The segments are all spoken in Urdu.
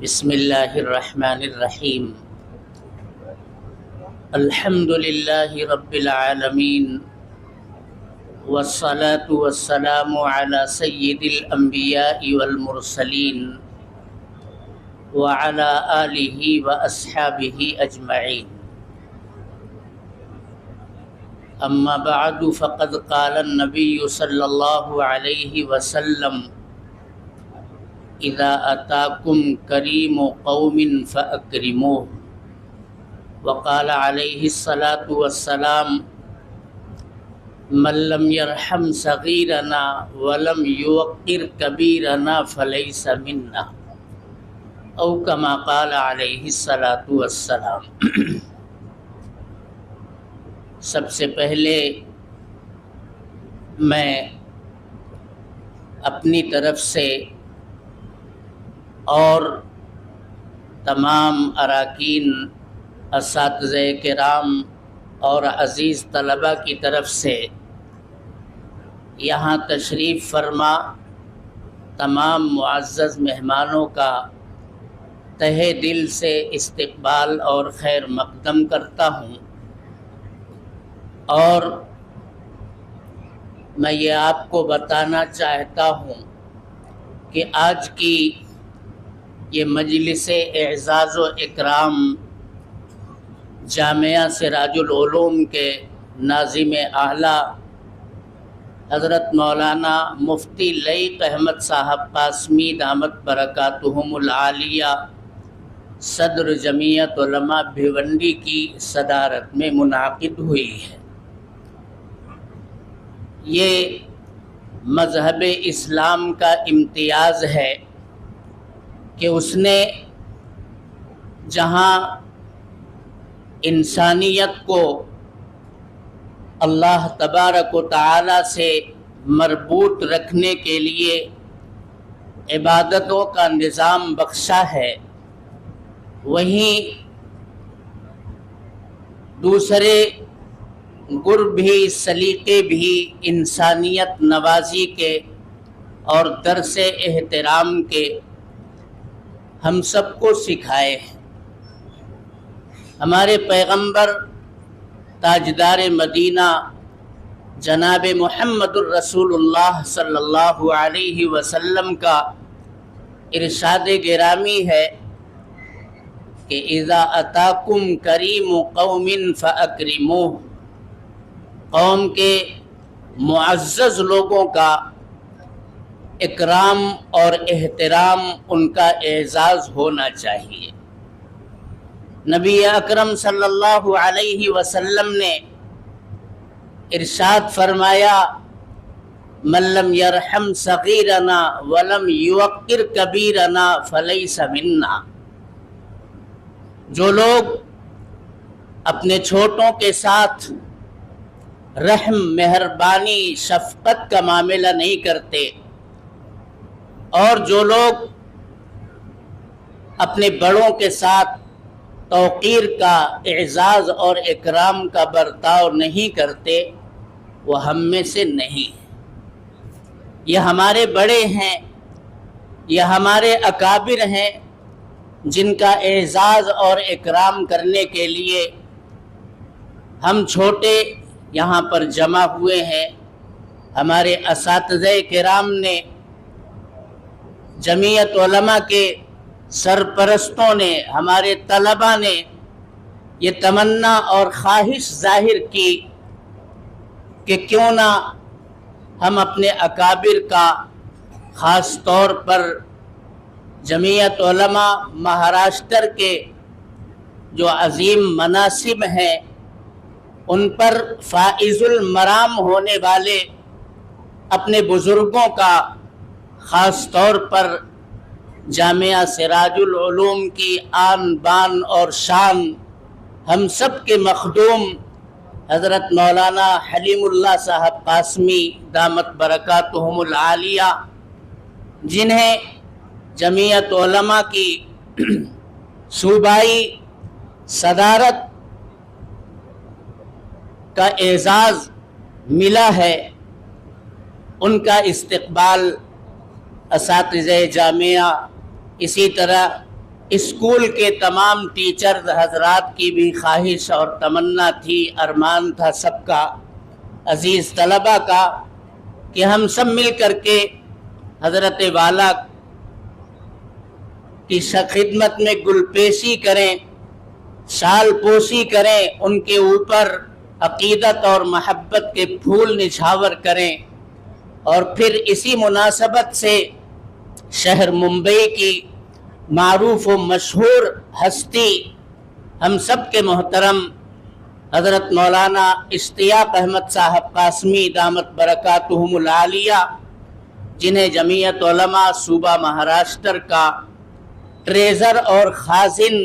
بسم اللہ الرحمن الرحیم الحمد للہ رب العالمین والصلاة والسلام علی سید الانبیاء والمرسلین وعلی آلہ واصحابہ اجمعین اما بعد فقد قال النبی صلی اللہ علیہ وسلم اذا اتاکم کریم قوم فاکرموه وقال علیہ الصلاۃ والسلام من لم يرحم صغیرنا ولم يوقر کبیرنا فلیس منا او کما قال علیہ الصلاۃ والسلام۔ سب سے پہلے میں اپنی طرف سے اور تمام اراکین، اساتذہ کرام اور عزیز طلباء کی طرف سے یہاں تشریف فرما تمام معزز مہمانوں کا تہہ دل سے استقبال اور خیر مقدم کرتا ہوں، اور میں یہ آپ کو بتانا چاہتا ہوں کہ آج کی یہ مجلس اعزاز و اکرام جامعہ سراج العلوم کے ناظم اعلیٰ حضرت مولانا مفتی لعیق احمد صاحب قاسمی دامت برکاتہم العالیہ صدر جمعیت علماء بھیونڈی کی صدارت میں منعقد ہوئی ہے۔ یہ مذہب اسلام کا امتیاز ہے کہ اس نے جہاں انسانیت کو اللہ تبارک و تعالی سے مربوط رکھنے کے لیے عبادتوں کا نظام بخشا ہے، وہیں دوسرے گر بھی سلیقے بھی انسانیت نوازی کے اور درس احترام کے ہم سب کو سکھائے ہیں۔ ہمارے پیغمبر تاجدار مدینہ جناب محمد الرسول اللہ صلی اللہ علیہ وسلم کا ارشاد گرامی ہے کہ اذا اتاکم کریم قوم فاکرموه، قوم کے معزز لوگوں کا اکرام اور احترام، ان کا اعزاز ہونا چاہیے۔ نبی اکرم صلی اللہ علیہ وسلم نے ارشاد فرمایا من لم یرحم صغیرنا ولم یوقر کبیرنا فلیس منا، جو لوگ اپنے چھوٹوں کے ساتھ رحم، مہربانی، شفقت کا معاملہ نہیں کرتے، اور جو لوگ اپنے بڑوں کے ساتھ توقیر کا، اعزاز اور اکرام کا برتاؤ نہیں کرتے، وہ ہم میں سے نہیں۔ یہ ہمارے بڑے ہیں، یہ ہمارے اکابر ہیں، جن کا اعزاز اور اکرام کرنے کے لیے ہم چھوٹے یہاں پر جمع ہوئے ہیں۔ ہمارے اساتذہ کرام نے، جمعیت علماء کے سرپرستوں نے، ہمارے طلباء نے یہ تمنا اور خواہش ظاہر کی کہ کیوں نہ ہم اپنے اکابر کا، خاص طور پر جمعیت علماء مہاراشٹر کے جو عظیم مناصب ہیں، ان پر فائز المرام ہونے والے اپنے بزرگوں کا، خاص طور پر جامعہ سراج العلوم کی آن بان اور شان، ہم سب کے مخدوم حضرت مولانا حلیم اللہ صاحب قاسمی دامت برکاتہم العالیہ، جنہیں جمعیت علماء کی صوبائی صدارت کا اعزاز ملا ہے، ان کا استقبال اساتذہ جامعہ، اسی طرح اسکول کے تمام ٹیچر حضرات کی بھی خواہش اور تمنا تھی، ارمان تھا سب کا، عزیز طلبہ کا، کہ ہم سب مل کر کے حضرت والا کی خدمت میں گلپیشی کریں، شال پوشی کریں، ان کے اوپر عقیدت اور محبت کے پھول نچھاور کریں، اور پھر اسی مناسبت سے شہر ممبئی کی معروف و مشہور ہستی ہم سب کے محترم حضرت مولانا اشتیاق احمد صاحب قاسمی دامت برکاتہم العالیہ، جنہیں جمعیت علماء صوبہ مہاراشٹر کا ٹریزر اور خازن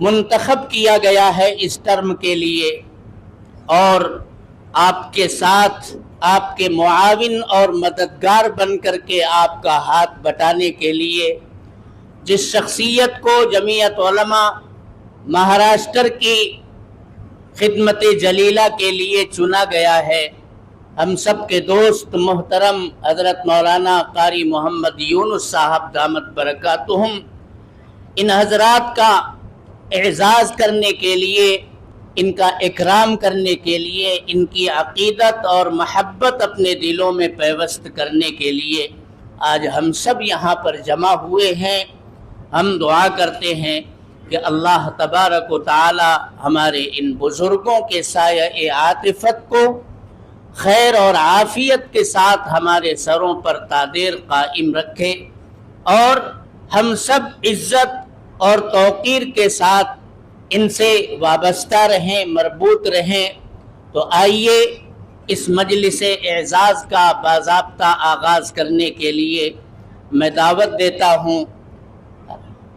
منتخب کیا گیا ہے اس ٹرم کے لیے، اور آپ کے ساتھ آپ کے معاون اور مددگار بن کر کے آپ کا ہاتھ بٹانے کے لیے جس شخصیت کو جمعیت علماء مہاراشٹر کی خدمت جلیلہ کے لیے چنا گیا ہے، ہم سب کے دوست محترم حضرت مولانا قاری محمد یونس صاحب دامت برکاتہم، ان حضرات کا اعزاز کرنے کے لیے، ان کا اکرام کرنے کے لیے، ان کی عقیدت اور محبت اپنے دلوں میں پیوست کرنے کے لیے آج ہم سب یہاں پر جمع ہوئے ہیں۔ ہم دعا کرتے ہیں کہ اللہ تبارک و تعالی ہمارے ان بزرگوں کے سایہ عاطفت کو خیر اور عافیت کے ساتھ ہمارے سروں پر تادیر قائم رکھے، اور ہم سب عزت اور توقیر کے ساتھ ان سے وابستہ رہیں، مربوط رہیں۔ تو آئیے اس مجلس اعزاز کا باضابطہ آغاز کرنے کے لیے میں دعوت دیتا ہوں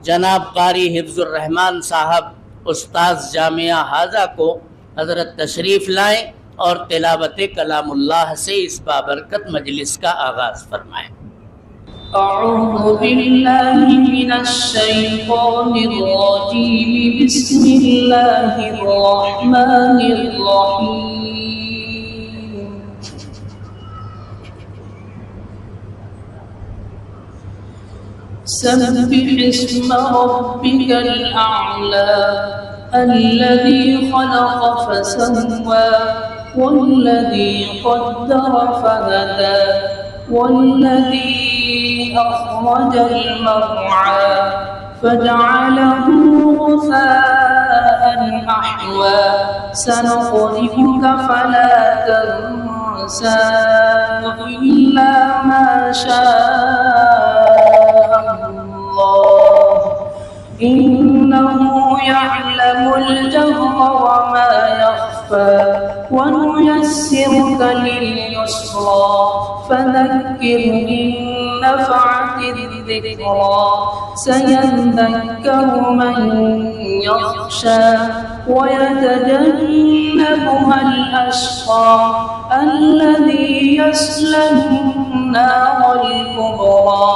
جناب قاری حفظ الرحمان صاحب استاذ جامعہ حاضہ کو، حضرت تشریف لائیں اور تلاوت کلام اللہ سے اس بابرکت مجلس کا آغاز فرمائیں۔ اعوذ باللہ من الشیطان الرجیم، بسم اللہ الرحمن الرحیم۔ سبح اسم ربک الاعلی الذی خلق فسوى والذی قدر فهدى والذی أخرج المرعى فجعله غثاء أحوى سنقرئك فلا تنسى إلا ما شاء الله إنه يعلم الجهر وما يخفى ونيسرك لليسرى فذكر إن نفعت الذكرى سيذكر من يخشى ويتجنبها الأشقى الذي يصلى النار الكبرى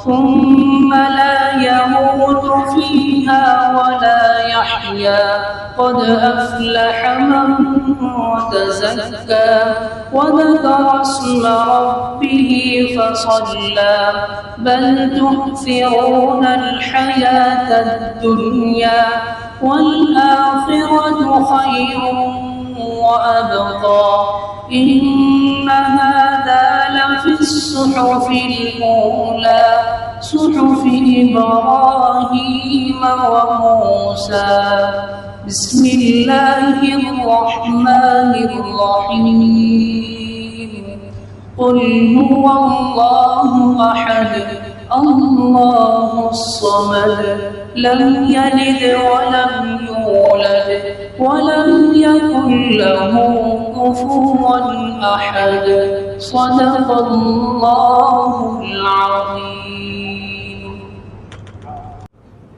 ثم لا يموت فيها ولا يحيا قد أفلح من تزكى وذكر اسم ربه فصلى بل تؤثرون الحياة الدنيا والآخرة خير وأبقى إن هذا لفي الصحف الأولى صحف إبراهيم وموسى بسم الله الرحمن الرحيم قل هو الله أحد الله الصمد لم يلد ولم يولد ولم يكن له كفوا أحد صدق الله العظيم۔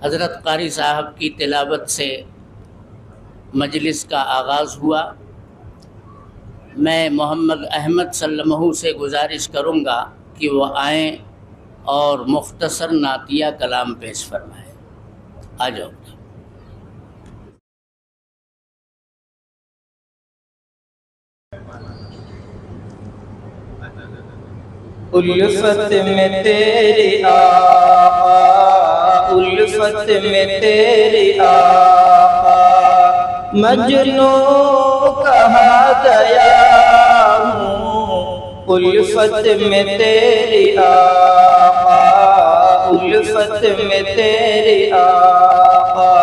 حضرت قاری صاحب کی تلاوت سے مجلس کا آغاز ہوا۔ میں محمد احمد سلمہ سے گزارش کروں گا کہ وہ آئیں اور مختصر نعتیہ کلام پیش فرمائیں۔ آ جاؤ۔ الفت میں تیری آقا الفت میں تیری آقا مجنوں کہا گیا ہوں، الفت میں تیری آقا الفت میں تیری آقا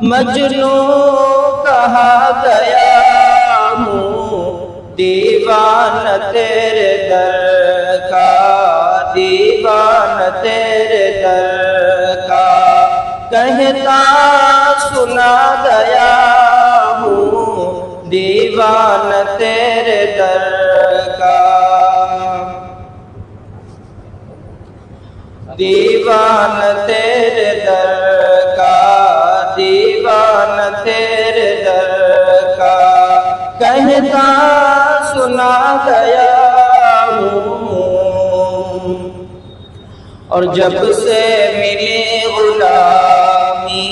مجنوں کہا گیا ہوں، دیوانہ تیرے در کا دیوانہ تیرے در کا کہتا سنا گیا ہوں، دیوانہ تیرے در کا دیوانہ تیرے در کا دیوانہ تیرے در کا کہتا سنا گیا ہوں، اور جب سے ملی غلامی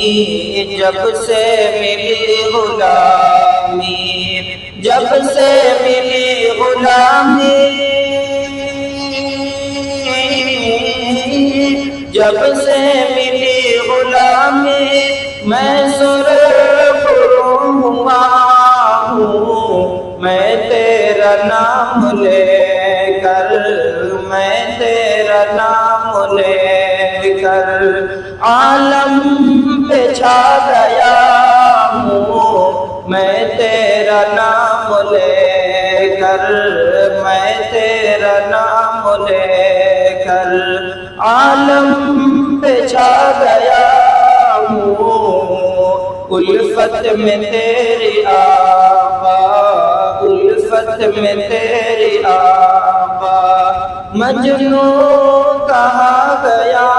جب سے ملی غلامی جب سے ملی غلامی جب سے ملی غلامی میں سرخرو ہوا ہوں، میں تیرا نام لے کر میں تیرا نام لے کر عالم پہ چھا گیا ہوں، میں تیرا نام لے کر میں تیرا نام لے کر عالم پہ چھا گیا ہوں، الفت میں تیری آقا الفت میں تیری آقا مجنوں کہا گیا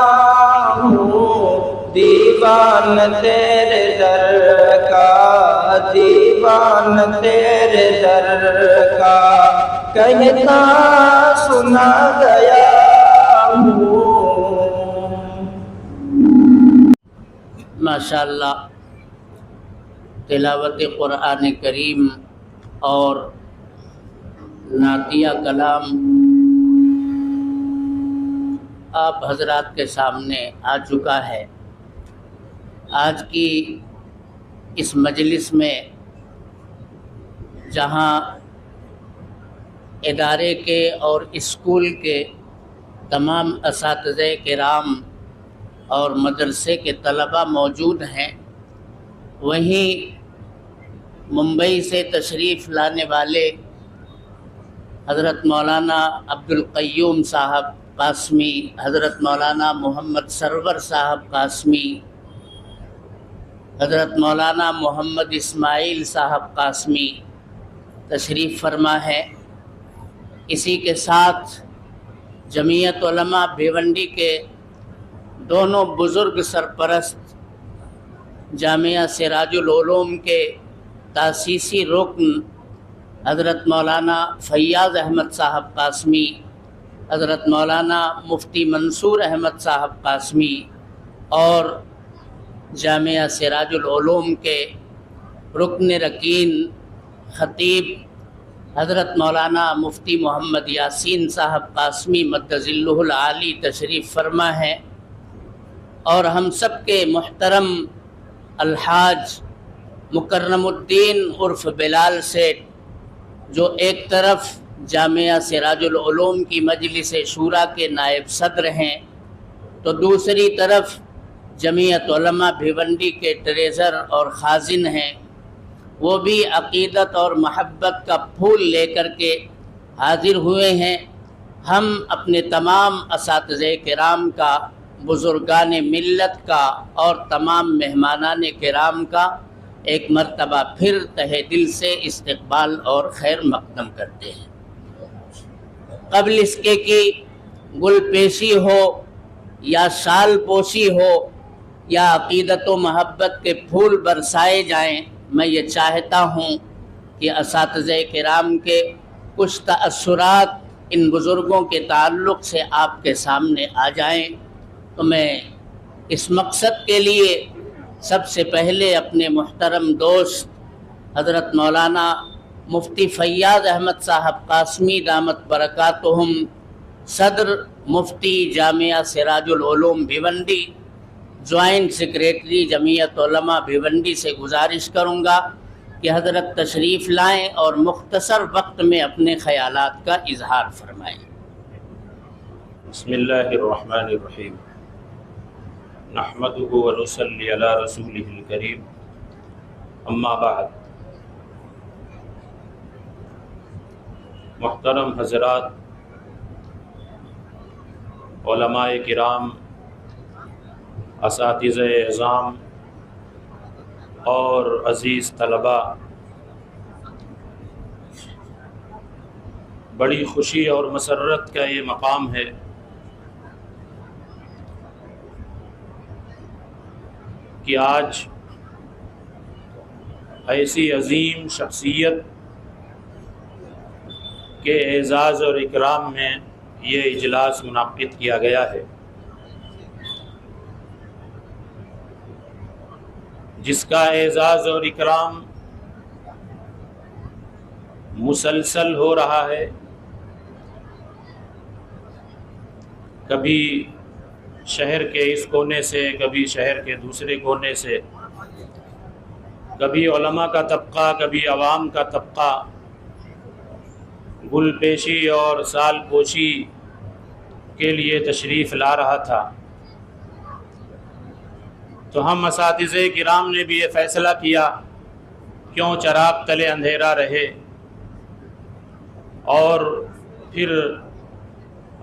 ہوں، دیوانہ تیرے در کا دیوانہ تیرے در کا کہتا سنا گیا ہوں۔ ماشاءاللہ تلاوت قرآن کریم اور نعتیہ کلام آپ حضرات کے سامنے آ چکا ہے۔ آج کی اس مجلس میں جہاں ادارے کے اور اسکول کے تمام اساتذہ کرام اور مدرسے کے طلباء موجود ہیں، وہیں ممبئی سے تشریف لانے والے حضرت مولانا عبدالقیوم صاحب قاسمی، حضرت مولانا محمد سرور صاحب قاسمی، حضرت مولانا محمد اسماعیل صاحب قاسمی تشریف فرما ہے۔ اسی کے ساتھ جمعیت علماء بھیونڈی کے دونوں بزرگ سرپرست، جامعہ سراج العلوم کے تاسیسی رکن حضرت مولانا فیاض احمد صاحب قاسمی، حضرت مولانا مفتی منصور احمد صاحب قاسمی، اور جامعہ سراج العلوم کے رکن رکین خطیب حضرت مولانا مفتی محمد یاسین صاحب قاسمی مدظلہ العالی تشریف فرما ہے، اور ہم سب کے محترم الحاج مکرم الدین عرف بلال سیٹھ، جو ایک طرف جامعہ سراج العلوم کی مجلس شورا کے نائب صدر ہیں تو دوسری طرف جمعیت علماء بھیونڈی کے ٹریزر اور خازن ہیں، وہ بھی عقیدت اور محبت کا پھول لے کر کے حاضر ہوئے ہیں۔ ہم اپنے تمام اساتذہ کرام کا، بزرگان ملت کا اور تمام مہمانان کرام کا ایک مرتبہ پھر تہہ دل سے استقبال اور خیر مقدم کرتے ہیں۔ قبل اس کے کہ گل پیشی ہو یا شال پوشی ہو یا عقیدت و محبت کے پھول برسائے جائیں، میں یہ چاہتا ہوں کہ اساتذہ کرام کے کچھ تأثرات ان بزرگوں کے تعلق سے آپ کے سامنے آ جائیں، تو میں اس مقصد کے لیے سب سے پہلے اپنے محترم دوست حضرت مولانا مفتی فیاض احمد صاحب قاسمی دامت برکاتہم، صدر مفتی جامعہ سراج العلوم بھیونڈی، جوائنٹ سیکریٹری جمعیت علماء بھیونڈی سے گزارش کروں گا کہ حضرت تشریف لائیں اور مختصر وقت میں اپنے خیالات کا اظہار فرمائیں۔ بسم اللہ الرحمن الرحیم، نحمدہ ونصلی علی رسولہ الکریم، اما بعد۔ محترم حضرات، علماء کرام، اساتذہ اعظام اور عزیز طلباء، بڑی خوشی اور مسرت کا یہ مقام ہے کہ آج ایسی عظیم شخصیت کے اعزاز اور اکرام میں یہ اجلاس منعقد کیا گیا ہے، جس کا اعزاز اور اکرام مسلسل ہو رہا ہے۔ کبھی شہر کے اس کونے سے، کبھی شہر کے دوسرے کونے سے، کبھی علماء کا طبقہ، کبھی عوام کا طبقہ گل پیشی اور سال پوشی کے لیے تشریف لا رہا تھا۔ تو ہم اساتذہ کرام نے بھی یہ فیصلہ کیا، کیوں چراغ تلے اندھیرا رہے، اور پھر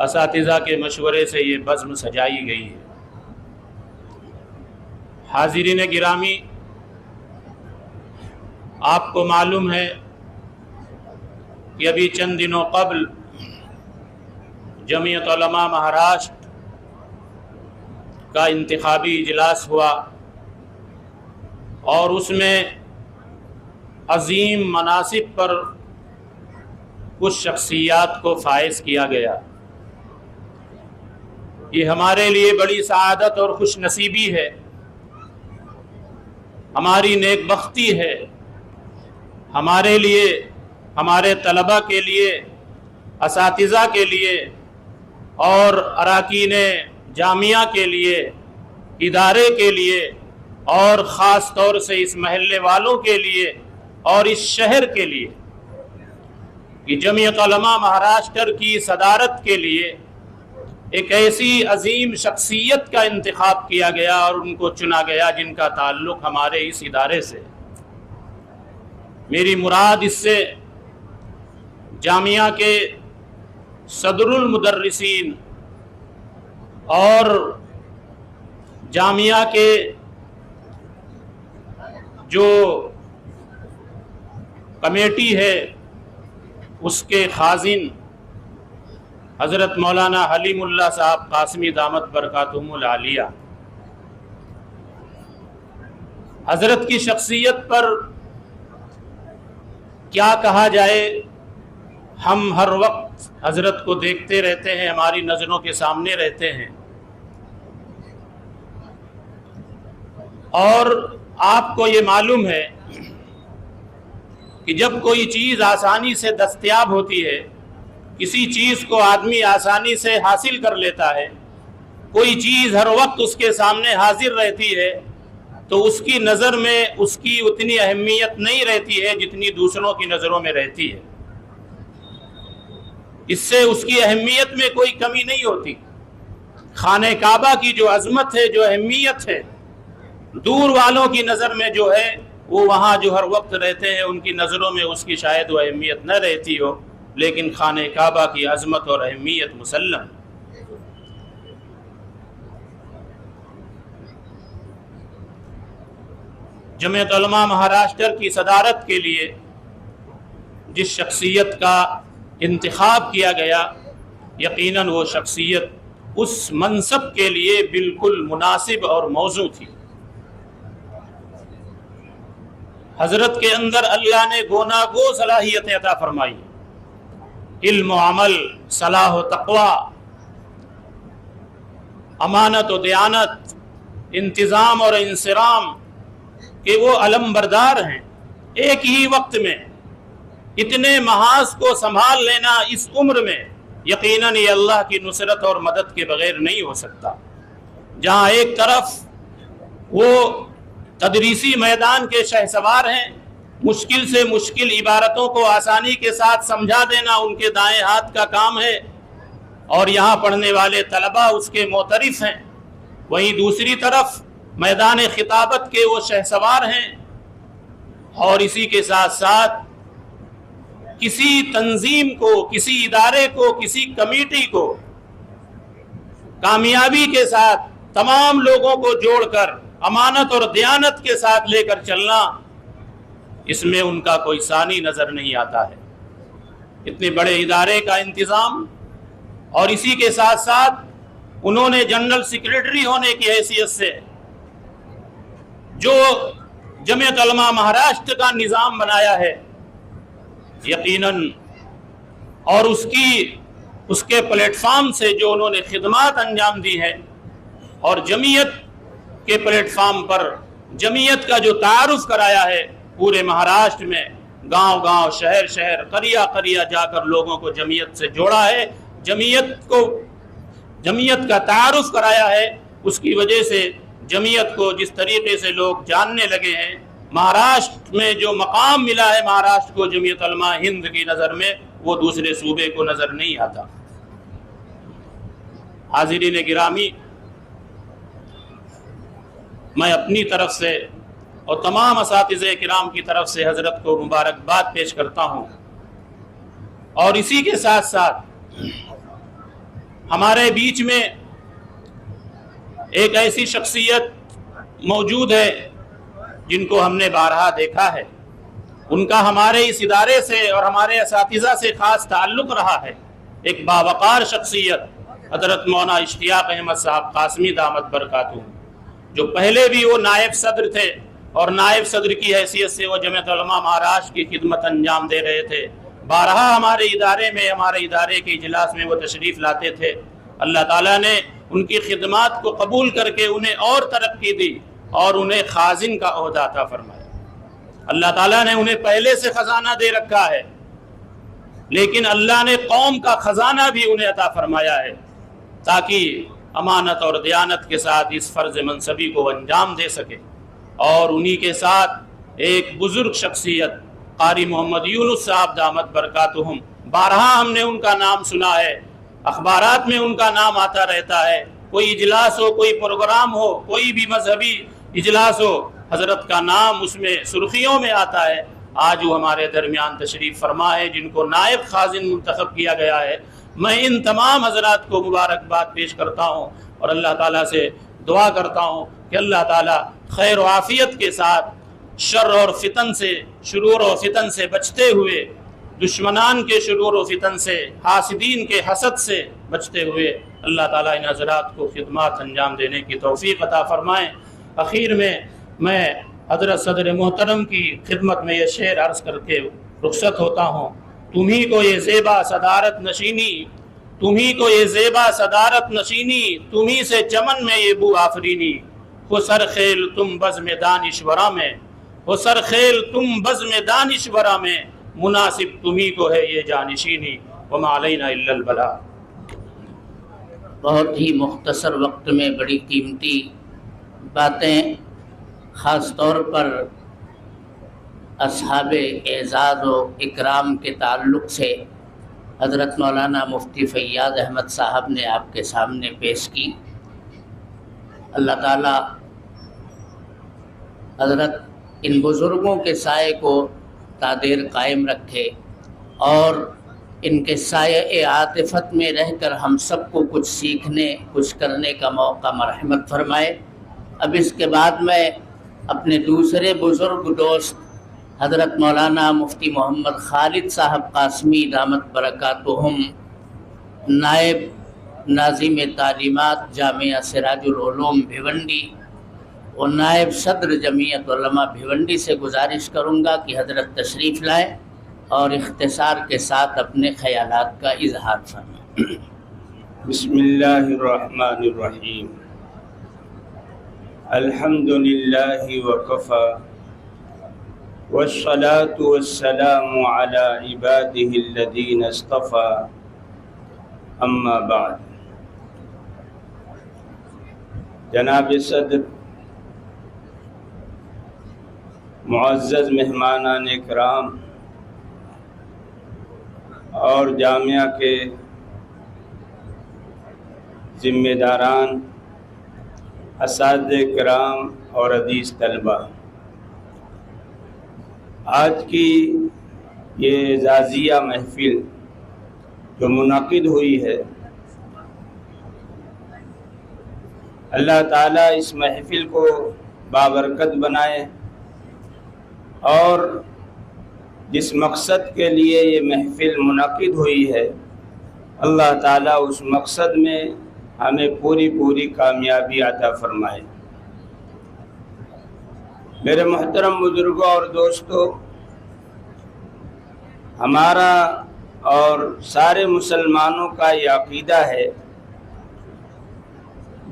اساتذہ کے مشورے سے یہ بزم سجائی گئی ہے۔ حاضرین گرامی، آپ کو معلوم ہے کہ ابھی چند دنوں قبل جمعیت علماء مہاراشٹر کا انتخابی اجلاس ہوا، اور اس میں عظیم مناصب پر کچھ شخصیات کو فائز کیا گیا۔ یہ ہمارے لیے بڑی سعادت اور خوش نصیبی ہے، ہماری نیک بختی ہے، ہمارے لیے، ہمارے طلباء کے لیے، اساتذہ کے لیے اور اراکین جامعہ کے لیے، ادارے کے لیے، اور خاص طور سے اس محلے والوں کے لیے اور اس شہر کے لیے کہ جمعیت علماء مہاراشٹر کی صدارت کے لیے ایک ایسی عظیم شخصیت کا انتخاب کیا گیا اور ان کو چنا گیا جن کا تعلق ہمارے اس ادارے سے۔ میری مراد اس سے جامعہ کے صدر المدرسین اور جامعہ کے جو کمیٹی ہے اس کے خازن حضرت مولانا حلیم اللہ صاحب قاسمی دامت برکاتہم العالیہ، حضرت کی شخصیت پر کیا کہا جائے۔ ہم ہر وقت حضرت کو دیکھتے رہتے ہیں، ہماری نظروں کے سامنے رہتے ہیں، اور آپ کو یہ معلوم ہے کہ جب کوئی چیز آسانی سے دستیاب ہوتی ہے، کسی چیز کو آدمی آسانی سے حاصل کر لیتا ہے، کوئی چیز ہر وقت اس کے سامنے حاضر رہتی ہے، تو اس کی نظر میں اس کی اتنی اہمیت نہیں رہتی ہے جتنی دوسروں کی نظروں میں رہتی ہے۔ اس سے اس کی اہمیت میں کوئی کمی نہیں ہوتی۔ خانہ کعبہ کی جو عظمت ہے، جو اہمیت ہے، دور والوں کی نظر میں جو ہے، وہ وہاں جو ہر وقت رہتے ہیں ان کی نظروں میں اس کی شاید وہ اہمیت نہ رہتی ہو، لیکن خانہ کعبہ کی عظمت اور اہمیت مسلم۔ جمعیت علماء مہاراشٹر کی صدارت کے لیے جس شخصیت کا انتخاب کیا گیا، یقیناً وہ شخصیت اس منصب کے لیے بالکل مناسب اور موزوں تھی۔ حضرت کے اندر اللہ نے گونا گو صلاحیتیں عطا فرمائی، علم و عمل، صلاح و تقوی، امانت و دیانت، انتظام اور انصرام، کہ وہ علم بردار ہیں۔ ایک ہی وقت میں اتنے محاذ کو سنبھال لینا اس عمر میں یقیناً یہ اللہ کی نصرت اور مدد کے بغیر نہیں ہو سکتا۔ جہاں ایک طرف وہ تدریسی میدان کے شہسوار ہیں، مشکل سے مشکل عبارتوں کو آسانی کے ساتھ سمجھا دینا ان کے دائیں ہاتھ کا کام ہے، اور یہاں پڑھنے والے طلباء اس کے معترف ہیں۔ وہیں دوسری طرف میدان خطابت کے وہ شہسوار ہیں، اور اسی کے ساتھ ساتھ کسی تنظیم کو، کسی ادارے کو، کسی کمیٹی کو کامیابی کے ساتھ تمام لوگوں کو جوڑ کر امانت اور دیانت کے ساتھ لے کر چلنا، اس میں ان کا کوئی ثانی نظر نہیں آتا ہے۔ اتنے بڑے ادارے کا انتظام، اور اسی کے ساتھ ساتھ انہوں نے جنرل سیکریٹری ہونے کی حیثیت سے جو جمعیت علماء مہاراشٹر کا نظام بنایا ہے، یقیناً اور اس کے پلیٹ فارم سے جو انہوں نے خدمات انجام دی ہے، اور جمعیت کے پلیٹ فارم پر جمعیت کا جو تعارف کرایا ہے پورے مہاراشٹر میں، گاؤں گاؤں، شہر شہر، قریہ قریہ جا کر لوگوں کو جمعیت سے جوڑا ہے، جمعیت کا تعارف کرایا ہے، اس کی وجہ سے جمعیت کو جس طریقے سے لوگ جاننے لگے ہیں، مہاراشٹر میں جو مقام ملا ہے مہاراشٹر کو جمعیت علماء ہند کی نظر میں، وہ دوسرے صوبے کو نظر نہیں آتا۔ حاضرین گرامی، میں اپنی طرف سے اور تمام اساتذہ کرام کی طرف سے حضرت کو مبارکباد پیش کرتا ہوں، اور اسی کے ساتھ ساتھ ہمارے بیچ میں ایک ایسی شخصیت موجود ہے جن کو ہم نے بارہا دیکھا ہے، ان کا ہمارے اس ادارے سے اور ہمارے اساتذہ سے خاص تعلق رہا ہے۔ ایک باوقار شخصیت حضرت مولانا اشتیاق احمد صاحب قاسمی دامت برکاتہ، جو پہلے بھی وہ نائب صدر تھے، اور نائب صدر کی حیثیت سے وہ جمعیت علماء مہاراشٹر کی خدمت انجام دے رہے تھے۔ بارہا ہمارے ادارے کے اجلاس میں وہ تشریف لاتے تھے۔ اللہ تعالیٰ نے ان کی خدمات کو قبول کر کے انہیں اور ترقی دی، اور انہیں خازن کا عہدہ عطا فرمایا۔ اللہ تعالیٰ نے انہیں پہلے سے خزانہ دے رکھا ہے، لیکن اللہ نے قوم کا خزانہ بھی انہیں عطا فرمایا ہے، تاکہ امانت اور دیانت کے ساتھ اس فرض منصبی کو انجام دے سکے۔ اور انہی کے ساتھ ایک بزرگ شخصیت قاری محمد یونس صاحب دامت برکاتہم، بارہا ہم نے ان کا نام سنا ہے، اخبارات میں ان کا نام آتا رہتا ہے، کوئی اجلاس ہو، کوئی پروگرام ہو، کوئی بھی مذہبی اجلاس ہو، حضرت کا نام اس میں سرخیوں میں آتا ہے۔ آج وہ ہمارے درمیان تشریف فرما ہے، جن کو نائب خازن منتخب کیا گیا ہے۔ میں ان تمام حضرات کو مبارکباد پیش کرتا ہوں، اور اللہ تعالیٰ سے دعا کرتا ہوں کہ اللہ تعالیٰ خیر و عافیت کے ساتھ شر اور فتن سے، شرور و فتن سے بچتے ہوئے، دشمنان کے شرور و فتن سے، حاسدین کے حسد سے بچتے ہوئے اللہ تعالیٰ ان حضرات کو خدمات انجام دینے کی توفیق عطا فرمائیں۔ اخیر میں حضرت صدر محترم کی خدمت میں یہ شعر عرض کر کے رخصت ہوتا ہوں۔ تمہیں کو یہ زیبا صدارت نشینی، تمہیں کو یہ زیبا صدارت نشینی، تمہیں سے چمن میں یہ بو آفرینی، ہو سرخیل تم بزم دانشورا میں، ہو سرخیل تم بزم دانشورا میں، مناسب تمہیں کو ہے یہ جانشینی، وما علینا الا البلاغ۔ بہت ہی مختصر وقت میں بڑی قیمتی باتیں، خاص طور پر اصحاب اعزاز و اکرام کے تعلق سے حضرت مولانا مفتی فیاض احمد صاحب نے آپ کے سامنے پیش کی۔ اللہ تعالیٰ حضرت ان بزرگوں کے سائے کو تادیر قائم رکھے، اور ان کے سائے عاطفت میں رہ کر ہم سب کو کچھ سیکھنے، کچھ کرنے کا موقع مرحمت فرمائے۔ اب اس کے بعد میں اپنے دوسرے بزرگ دوست حضرت مولانا مفتی محمد خالد صاحب قاسمی دامت برکاتہم، نائب ناظم تعلیمات جامعہ سراج العلوم بھیونڈی اور نائب صدر جمعیت علماء بھیونڈی سے گزارش کروں گا کہ حضرت تشریف لائیں اور اختصار کے ساتھ اپنے خیالات کا اظہار فرمائیں۔ بسم اللہ الرحمن الرحیم، الحمد للہ وکفی والصلاة والسلام على عباده الذین اصطفى، اما بعد۔ جناب صدر معزز مہمانان کرام اور جامعہ کے ذمہ داران، اساتذہ کرام اور عزیز طلبہ، آج کی یہ اعزازیہ محفل جو منعقد ہوئی ہے، اللہ تعالیٰ اس محفل کو بابرکت بنائے اور جس مقصد کے لیے یہ محفل منعقد ہوئی ہے، اللہ تعالیٰ اس مقصد میں ہمیں پوری کامیابی عطا فرمائے۔ میرے محترم بزرگوں اور دوستو، ہمارا اور سارے مسلمانوں کا یہ عقیدہ ہے،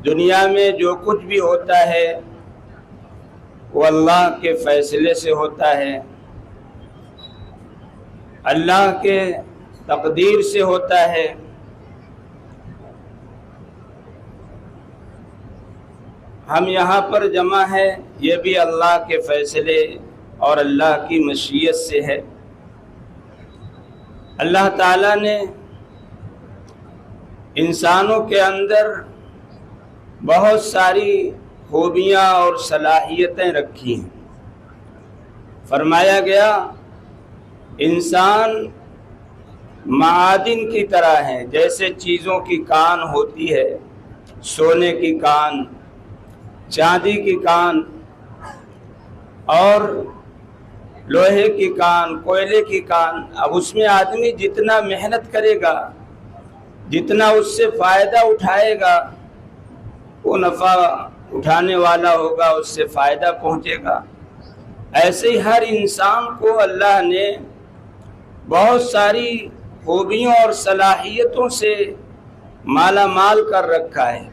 دنیا میں جو کچھ بھی ہوتا ہے وہ اللہ کے فیصلے سے ہوتا ہے، اللہ کے تقدیر سے ہوتا ہے۔ ہم یہاں پر جمع ہیں، یہ بھی اللہ کے فیصلے اور اللہ کی مشیت سے ہے۔ اللہ تعالیٰ نے انسانوں کے اندر بہت ساری خوبیاں اور صلاحیتیں رکھی ہیں۔ فرمایا گیا انسان معادن کی طرح ہیں، جیسے چیزوں کی کان ہوتی ہے، سونے کی کان، چاندی کی کان اور لوہے کی کان، کوئلے کی کان۔ اب اس میں آدمی جتنا محنت کرے گا، جتنا اس سے فائدہ اٹھائے گا، وہ نفع اٹھانے والا ہوگا، اس سے فائدہ پہنچے گا۔ ایسے ہی ہر انسان کو اللہ نے بہت ساری خوبیوں اور صلاحیتوں سے مالا مال کر رکھا ہے۔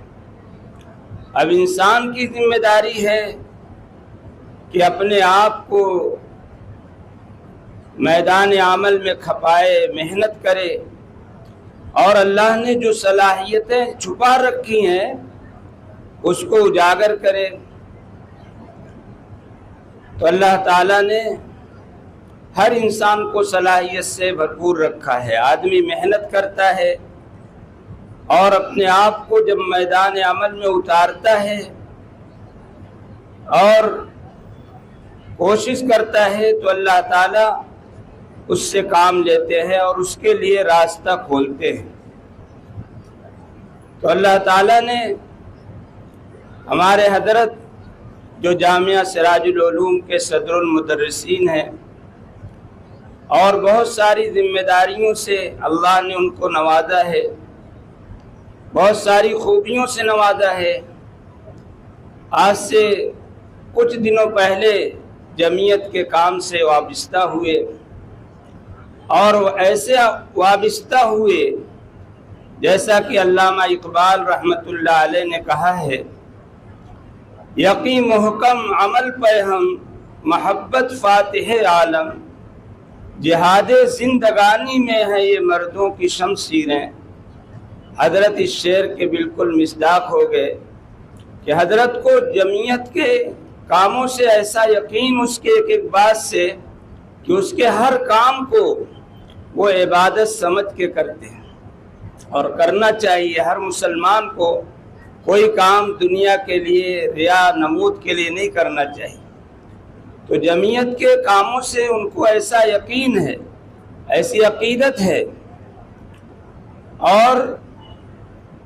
اب انسان کی ذمہ داری ہے کہ اپنے آپ کو میدان عمل میں کھپائے، محنت کرے اور اللہ نے جو صلاحیتیں چھپا رکھی ہیں اس کو اجاگر کرے۔ تو اللہ تعالیٰ نے ہر انسان کو صلاحیت سے بھرپور رکھا ہے۔ آدمی محنت کرتا ہے اور اپنے آپ کو جب میدان عمل میں اتارتا ہے اور کوشش کرتا ہے تو اللہ تعالیٰ اس سے کام لیتے ہیں اور اس کے لیے راستہ کھولتے ہیں۔ تو اللہ تعالیٰ نے ہمارے حضرت جو جامعہ سراج العلوم کے صدر المدرسین ہیں اور بہت ساری ذمہ داریوں سے اللہ نے ان کو نوازا ہے، بہت ساری خوبیوں سے نوازا ہے۔ آج سے کچھ دنوں پہلے جمعیت کے کام سے وابستہ ہوئے اور وہ ایسے وابستہ ہوئے جیسا کہ علامہ اقبال رحمۃ اللہ علیہ نے کہا ہے، یقین محکم عمل پہ ہم محبت فاتح عالم، جہاد زندگانی میں ہے یہ مردوں کی شمشیریں۔ حضرت اس شعر کے بالکل مصداق ہو گئے کہ حضرت کو جمعیت کے کاموں سے ایسا یقین اس کے ایک بات سے کہ اس کے ہر کام کو وہ عبادت سمجھ کے کرتے ہیں، اور کرنا چاہیے۔ ہر مسلمان کو کوئی کام دنیا کے لیے، ریا نمود کے لیے نہیں کرنا چاہیے۔ تو جمعیت کے کاموں سے ان کو ایسا یقین ہے، ایسی عقیدت ہے، اور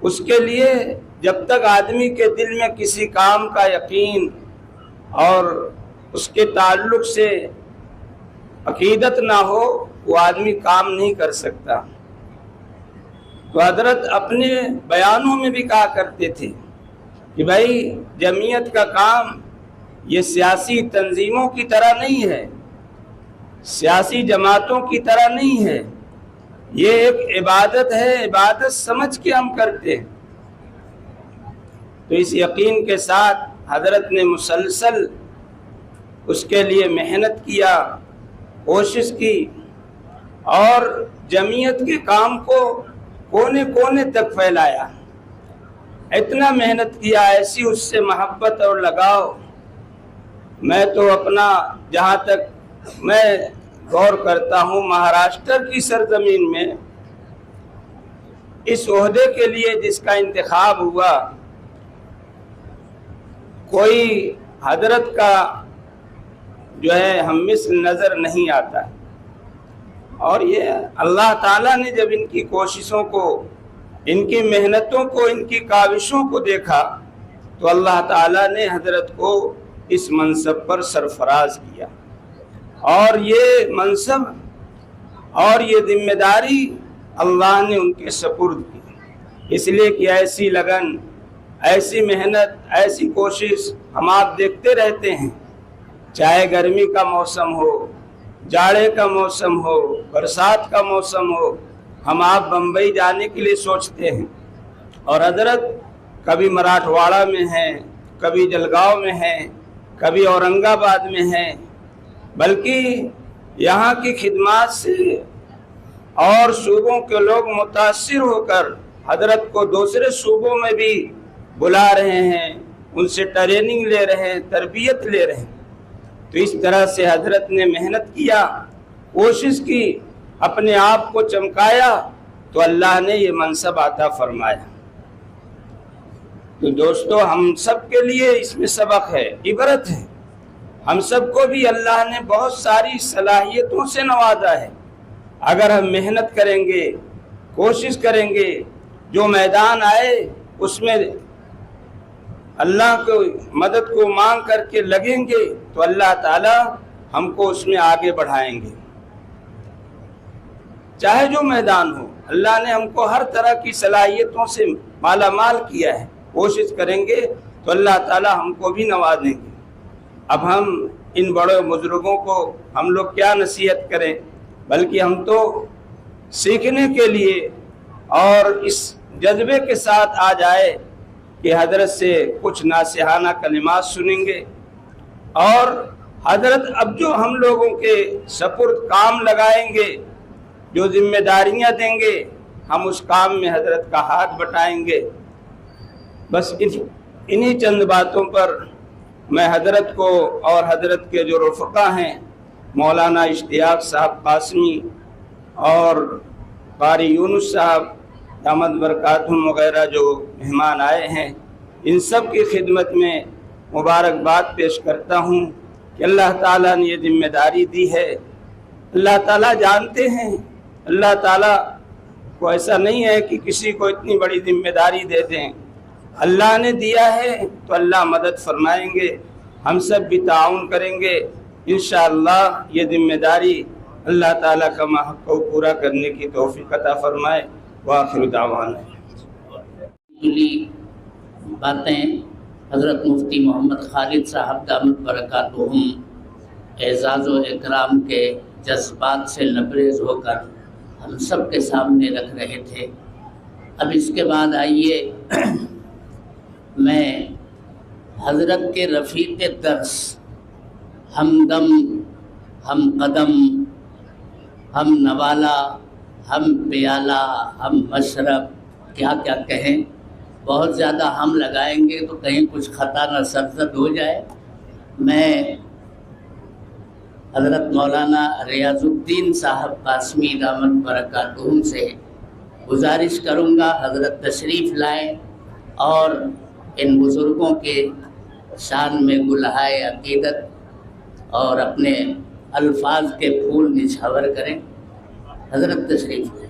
اس کے لیے جب تک آدمی کے دل میں کسی کام کا یقین اور اس کے تعلق سے عقیدت نہ ہو، وہ آدمی کام نہیں کر سکتا۔ تو حضرت اپنے بیانوں میں بھی کہا کرتے تھے کہ بھائی جمعیت کا کام یہ سیاسی تنظیموں کی طرح نہیں ہے، سیاسی جماعتوں کی طرح نہیں ہے، یہ ایک عبادت ہے، عبادت سمجھ کے ہم کرتے ہیں۔ تو اس یقین کے ساتھ حضرت نے مسلسل اس کے لیے محنت کیا، کوشش کی اور جمعیت کے کام کو کونے کونے تک پھیلایا۔ اتنا محنت کیا، ایسی اس سے محبت اور لگاؤ میں تو اپنا جہاں تک میں غور کرتا ہوں مہاراشٹر کی سرزمین میں اس عہدے کے لیے جس کا انتخاب ہوا کوئی حضرت کا جو ہے ہم مثل نظر نہیں آتا ہے۔ اور یہ اللہ تعالیٰ نے جب ان کی کوششوں کو، ان کی محنتوں کو، ان کی کاوشوں کو دیکھا تو اللہ تعالیٰ نے حضرت کو اس منصب پر سرفراز کیا، اور یہ منصب اور یہ ذمہ داری اللہ نے ان کے سپرد کی، اس لیے کہ ایسی لگن، ایسی محنت، ایسی کوشش ہم آپ دیکھتے رہتے ہیں، چاہے گرمی کا موسم ہو، جاڑے کا موسم ہو، برسات کا موسم ہو، ہم آپ بمبئی جانے کے لیے سوچتے ہیں، اور حضرت کبھی مراٹھواڑہ میں ہیں، کبھی جلگاؤں میں ہیں، کبھی اورنگ آباد میں ہیں، بلکہ یہاں کی خدمات سے اور صوبوں کے لوگ متاثر ہو کر حضرت کو دوسرے صوبوں میں بھی بلا رہے ہیں، ان سے ٹریننگ لے رہے ہیں، تربیت لے رہے ہیں۔ تو اس طرح سے حضرت نے محنت کیا، کوشش کی، اپنے آپ کو چمکایا، تو اللہ نے یہ منصب عطا فرمایا۔ تو دوستو، ہم سب کے لیے اس میں سبق ہے، عبرت ہے۔ ہم سب کو بھی اللہ نے بہت ساری صلاحیتوں سے نوازا ہے، اگر ہم محنت کریں گے، کوشش کریں گے، جو میدان آئے اس میں اللہ کو مدد کو مانگ کر کے لگیں گے تو اللہ تعالی ہم کو اس میں آگے بڑھائیں گے۔ چاہے جو میدان ہو، اللہ نے ہم کو ہر طرح کی صلاحیتوں سے مالا مال کیا ہے، کوشش کریں گے تو اللہ تعالی ہم کو بھی نوازیں گے۔ اب ہم ان بڑے بزرگوں کو ہم لوگ کیا نصیحت کریں، بلکہ ہم تو سیکھنے کے لیے اور اس جذبے کے ساتھ آ جائے کہ حضرت سے کچھ ناصحانہ کلمات سنیں گے، اور حضرت اب جو ہم لوگوں کے سپرد کام لگائیں گے، جو ذمہ داریاں دیں گے، ہم اس کام میں حضرت کا ہاتھ بٹائیں گے۔ بس انہی چند باتوں پر میں حضرت کو اور حضرت کے جو رفقا ہیں، مولانا اشتیاق صاحب قاسمی اور قاری یونس صاحب دامت برکاتہم وغیرہ جو مہمان آئے ہیں، ان سب کی خدمت میں مبارکباد پیش کرتا ہوں کہ اللہ تعالیٰ نے یہ ذمہ داری دی ہے۔ اللہ تعالیٰ جانتے ہیں، اللہ تعالیٰ کو ایسا نہیں ہے کہ کسی کو اتنی بڑی ذمہ داری دے دیں، اللہ نے دیا ہے تو اللہ مدد فرمائیں گے، ہم سب بھی تعاون کریں گے، انشاءاللہ یہ ذمہ داری اللہ تعالیٰ کا حق کو پورا کرنے کی توفیق عطا فرمائے۔ وآخر دعوانا باتیں حضرت مفتی محمد خالد صاحب دامت برکاتہم اعزاز و اکرام کے جذبات سے لبریز ہو کر ہم سب کے سامنے رکھ رہے تھے۔ اب اس کے بعد آئیے میں حضرت کے رفیق درس، ہمدم، ہم قدم، ہم نوالا، ہم پیالہ، ہم مشرب، کیا کیا کہیں، بہت زیادہ ہم لگائیں گے تو کہیں کچھ خطا نہ سرزد ہو جائے۔ میں حضرت مولانا ریاض الدین صاحب قاسمی دامت برکاتہم سے گزارش کروں گا حضرت تشریف لائیں اور ان بزرگوں کے شان میں گلہائے عقیدت اور اپنے الفاظ کے پھول نچھاور کریں۔ حضرت تشریف لائیں۔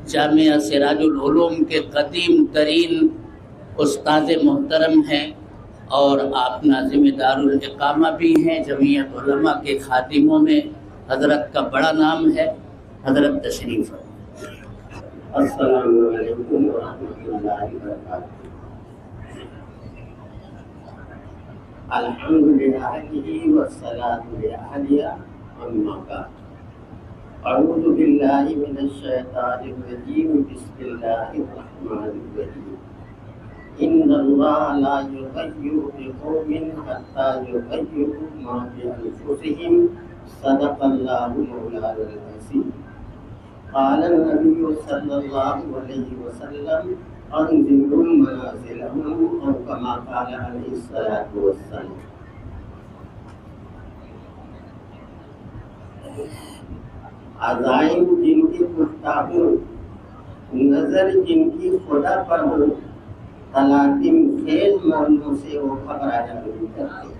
جامعہ سراج العلوم کے قدیم ترین استاد محترم ہیں اور آپ ناظم دار الاقامہ بھی ہیں، جمعیت علماء کے خادموں میں حضرت کا بڑا نام ہے۔ حضرت تشریف لائیں۔ السلام علیکم ورحمۃ اللہ وبرکاتہ۔ الحمدللہ والصلاة للہ اما بعد۔ اعوذ باللہ من الشیطان الرجیم، بسم اللہ الرحمن الرحیم۔ ان اللہ لا یغیر بقوم حتی یغیروا ما بانفسہم، صدق اللہ مولانا العظیم۔ قال النبی صلی اللہ علیہ وسلم انزلوا منازلهم، او کما قال علیہ الصلاۃ والسلام۔ عزائم جن کی پختہ ہوں، نظر جن کی خدا پر ہو، تلاطم خیز موضوع سے وہ گھبرایا نہیں کرتے۔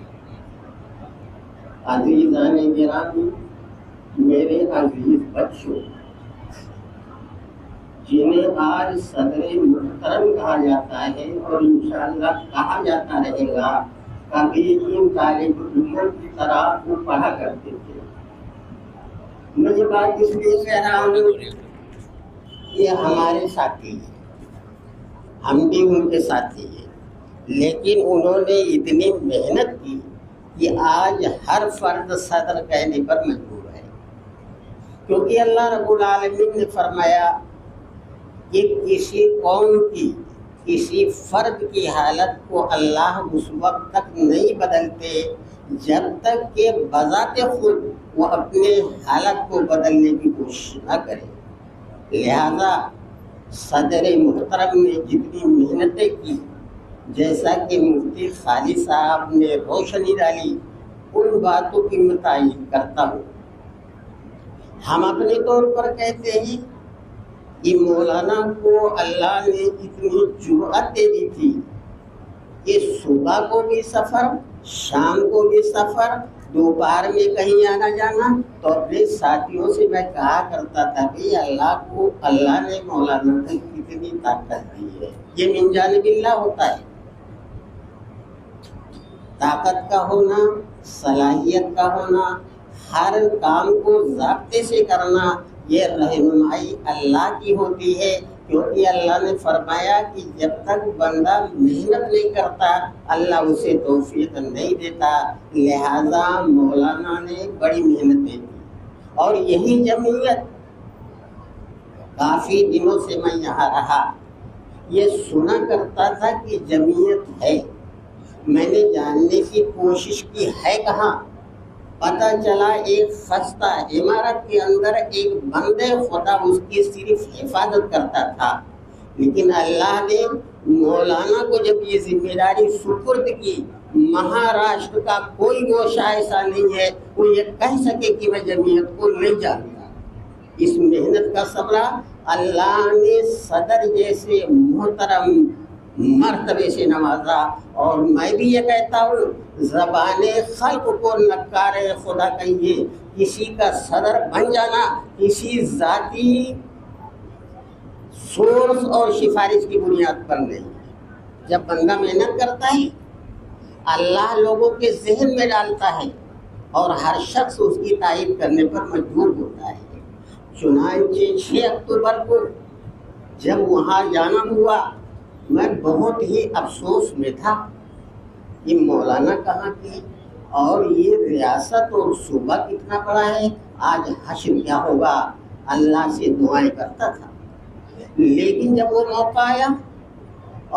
عزیزان گرامی، میرے عزیز بچوں، جنہیں آج صدر محترم کہا جاتا ہے اور انشاءاللہ کہا جاتا رہے گا، کبھی ان طالب علموں کی طرح وہ پڑھا کرتے تھے۔ مجھے بات اس لیے کہہ رہا ہوں، یہ ہمارے ساتھی ہیں، ہم بھی ان کے ساتھی ہیں، لیکن انہوں نے اتنی محنت کی کہ آج ہر فرد صدر کہنے پر مجبور ہے، کیونکہ اللہ رب العالمین نے فرمایا کہ کسی قوم کی، کسی فرد کی حالت کو اللہ اس وقت تک نہیں بدلتے جب تک کہ بذات خود وہ اپنے حالت کو بدلنے کی کوشش نہ کرے۔ لہذا صدر محترم نے جتنی محنتیں کی، جیسا کہ مفتی خالد صاحب نے روشنی ڈالی، ان باتوں کی میں تائید کرتا ہوں۔ ہم اپنے طور پر کہتے ہیں کہ مولانا کو اللہ نے اتنی جرأت دے دی تھی کہ صبح کو بھی سفر، شام کو بھی سفر، دوپہر میں کہیں آنا جانا، تو اپنے ساتھیوں سے میں کہا کرتا تھا کہ اللہ نے مولانا کو کتنی طاقت دی ہے۔ یہ من جانب اللہ ہوتا ہے۔ طاقت کا ہونا، صلاحیت کا ہونا، ہر کام کو ضابطے سے کرنا، یہ رہنمائی اللہ کی ہوتی ہے، کیونکہ اللہ نے فرمایا کہ جب تک بندہ محنت نہیں کرتا اللہ اسے توفیق نہیں دیتا۔ لہذا مولانا نے بڑی محنتیں کی، اور یہی جمعیت کافی دنوں سے میں یہاں رہا، یہ سنا کرتا تھا کہ جمعیت ہے، میں نے جاننے کی کوشش کی ہے کہاں، پتہ چلا ایک خستہ عمارت کے اندر ایک بندے خدا اس کی صرف حفاظت کرتا تھا، لیکن اللہ نے مولانا کو جب یہ ذمہ داری سپرد کی، مہاراشٹر کا کوئی گوشہ ایسا نہیں ہے وہ یہ کہہ سکے کہ میں جمعیت کو نہیں جانتا۔ اس محنت کا ثمرہ اللہ نے صدر جیسے محترم مرتبے سے نوازا، اور میں بھی یہ کہتا ہوں زبان خلق کو نکار خدا کہیے، کسی کا صدر بن جانا کسی ذاتی سورس اور سفارش کی بنیاد پر نہیں۔ جب بندہ محنت کرتا ہے اللہ لوگوں کے ذہن میں ڈالتا ہے اور ہر شخص اس کی تائید کرنے پر مجبور ہوتا ہے۔ چنانچہ 6 اکتوبر کو جب وہاں جانا ہوا، میں بہت ہی افسوس میں تھا کہ مولانا کہاں کی، اور یہ ریاست اور صوبہ کتنا بڑا ہے، آج حشر کیا ہوگا، اللہ سے دعائیں کرتا تھا۔ لیکن جب وہ موقع آیا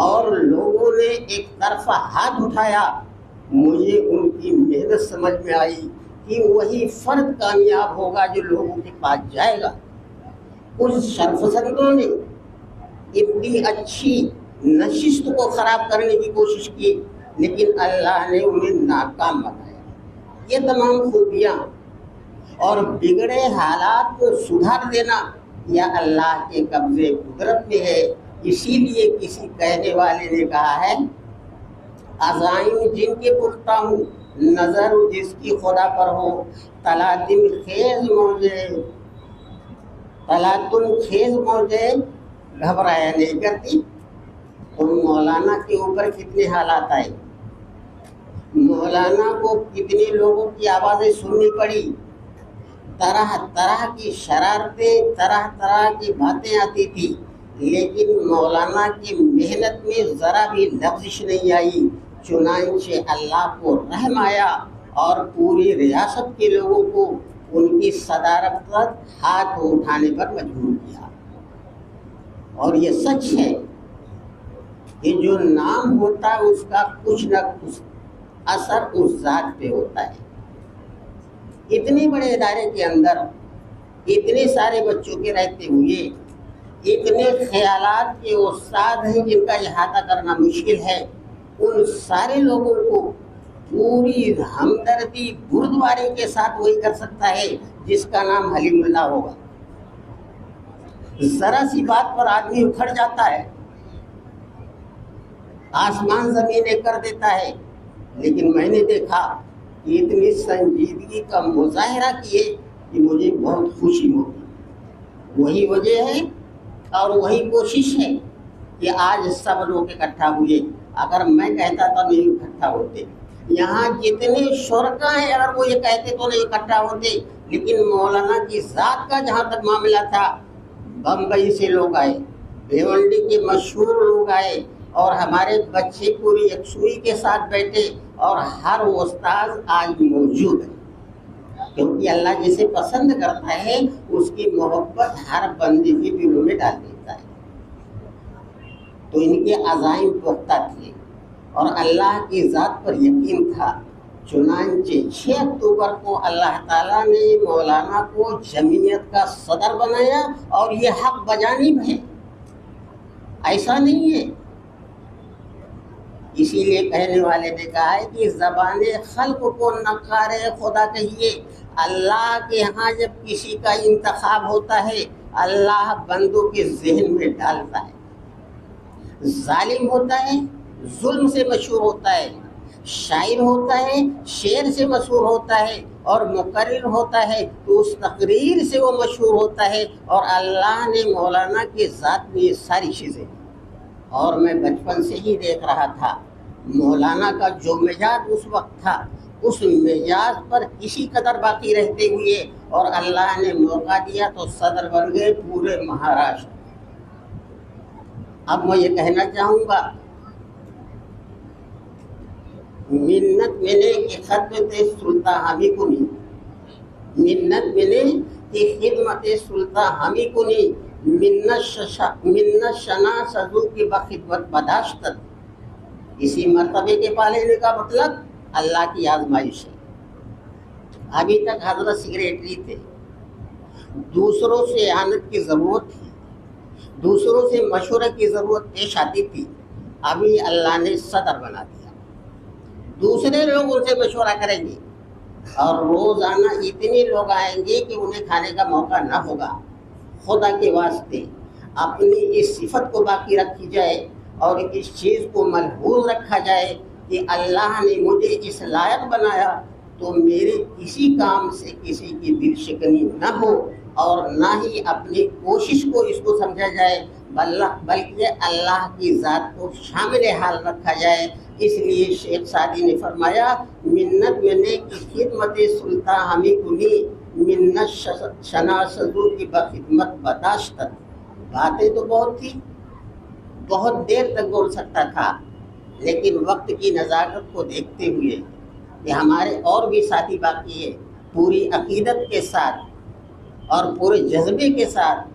اور لوگوں نے ایک طرفہ ہاتھ اٹھایا، مجھے ان کی محنت سمجھ میں آئی کہ وہی فرد کامیاب ہوگا جو لوگوں کے پاس جائے گا۔ اس شرفسندوں نے اتنی اچھی نشست کو خراب کرنے کی کوشش کی، لیکن اللہ نے انہیں ناکام بنایا۔ یہ تمام خوبیاں اور بگڑے حالات کو سدھار دینا یا اللہ کے قبضے قدرت میں ہے۔ اسی لیے کسی کہنے والے نے کہا ہے، عزائم جن کے پختہ ہوں، نظر جس کی خدا پر ہو، تلاطم خیز موجے گھبرایا نہیں کرتی۔ اور مولانا کے اوپر کتنے حالات آئے، مولانا کو کتنے لوگوں کی آوازیں سننی پڑی، طرح طرح کی شرارتیں، طرح طرح کی باتیں آتی تھی، لیکن مولانا کی محنت میں ذرا بھی لغزش نہیں آئی۔ چنانچہ اللہ کو رحم آیا اور پوری ریاست کے لوگوں کو ان کی صدارت پر ہاتھ اٹھانے پر مجبور کیا۔ اور یہ سچ ہے کہ جو نام ہوتا ہے اس کا کچھ نہ کچھ اثر اس ذات پہ ہوتا ہے۔ اتنے بڑے ادارے کے اندر اتنے سارے بچوں کے رہتے ہوئے اتنے خیالات کے استاد ہیں جن کا احاطہ کرنا مشکل ہے، ان سارے لوگوں کو پوری ہمدردی گردوارے کے ساتھ وہی کر سکتا ہے جس کا نام حلیم اللہ ہوگا. ذرا سی بات پر آدمی اکھڑ جاتا ہے، آسمان زمینیں کر دیتا ہے، لیکن میں نے دیکھا کہ اتنی سنجیدگی کا مظاہرہ کیے کہ مجھے بہت خوشی ہوتی. وہی وجہ ہے اور وہی کوشش ہے کہ آج سب لوگ اکٹھا ہوئے. اگر میں کہتا تو نہیں اکٹھا ہوتے. یہاں جتنے شرکا ہیں اگر وہ یہ کہتے تو نہیں اکٹھا ہوتے. لیکن مولانا کی ذات کا جہاں تک معاملہ تھا، بمبئی سے لوگ آئے، بھیونڈی کے مشہور لوگ آئے، اور ہمارے بچے پوری یکسوئی کے ساتھ بیٹھے، اور ہر استاذ آج موجود ہے. کیونکہ اللہ جسے پسند کرتا ہے اس کی محبت ہر بندے کے دلوں میں ڈال دیتا ہے. تو ان کے عزائم پختہ تھے اور اللہ کی ذات پر یقین تھا. چنانچہ 6 اکتوبر کو اللہ تعالیٰ نے مولانا کو جمعیت کا صدر بنایا، اور یہ حق بجانب ہے، ایسا نہیں ہے. اسی لیے کہنے والے نے کہا ہے کہ زبان خلق کو نکار خدا کہیے. اللہ کے ہاں جب کسی کا انتخاب ہوتا ہے اللہ بندوں کے ذہن میں ڈالتا ہے. ظالم ہوتا ہے ظلم سے مشہور ہوتا ہے، شاعر ہوتا ہے شعر سے مشہور ہوتا ہے، اور مقرر ہوتا ہے تو اس تقریر سے وہ مشہور ہوتا ہے. اور اللہ نے مولانا کی ذات میں یہ ساری چیزیں، اور میں بچپن سے ہی دیکھ رہا تھا مولانا کا جو مزاج اس وقت تھا، اس مزاج پر کسی قدر باقی رہتے ہوئے، اور اللہ نے موقع دیا تو صدر بن گئے پورے مہاراشٹر. اب میں یہ کہنا چاہوں گا، منت ملے کہ خدمت سلطان ہمیں کو نہیں، منت ملے کہ خدمت سلطان ہمیں کو نہیں، منت شنا سزو کی بخدمت بداشتت. اسی مرتبے کے پا لینے کا مطلب اللہ کی آزمائش ہے. ابھی تک حضرت سیکریٹری تھے، دوسروں سے اعانت کی ضرورت تھی، دوسروں سے مشورہ کی ضرورت پیش آتی تھی. ابھی اللہ نے صدر بنا دیا، دوسرے لوگ ان سے مشورہ کریں گے، اور روزانہ اتنے لوگ آئیں گے کہ انہیں کھانے کا موقع نہ ہوگا. خدا کے واسطے اپنی اس صفت کو باقی رکھی جائے، اور اس چیز کو ملحوظ رکھا جائے کہ اللہ نے مجھے اس لائق بنایا تو میرے کسی کام سے کسی کی دل شکنی نہ ہو، اور نہ ہی اپنی کوشش کو اس کو سمجھا جائے، بلکہ اللہ کی ذات کو شامل حال رکھا جائے. اس لیے شیخ سعدی نے فرمایا منت میں نے کی خدمت سلطان ہمیں کنی، منت شناسزو کی بخدمت بداشتت. باتیں تو بہت تھی، بہت دیر تک بول سکتا تھا، لیکن وقت کی نزاکت کو دیکھتے ہوئے کہ ہمارے اور بھی ساتھی باقی ہے، پوری عقیدت کے ساتھ اور پورے جذبے کے ساتھ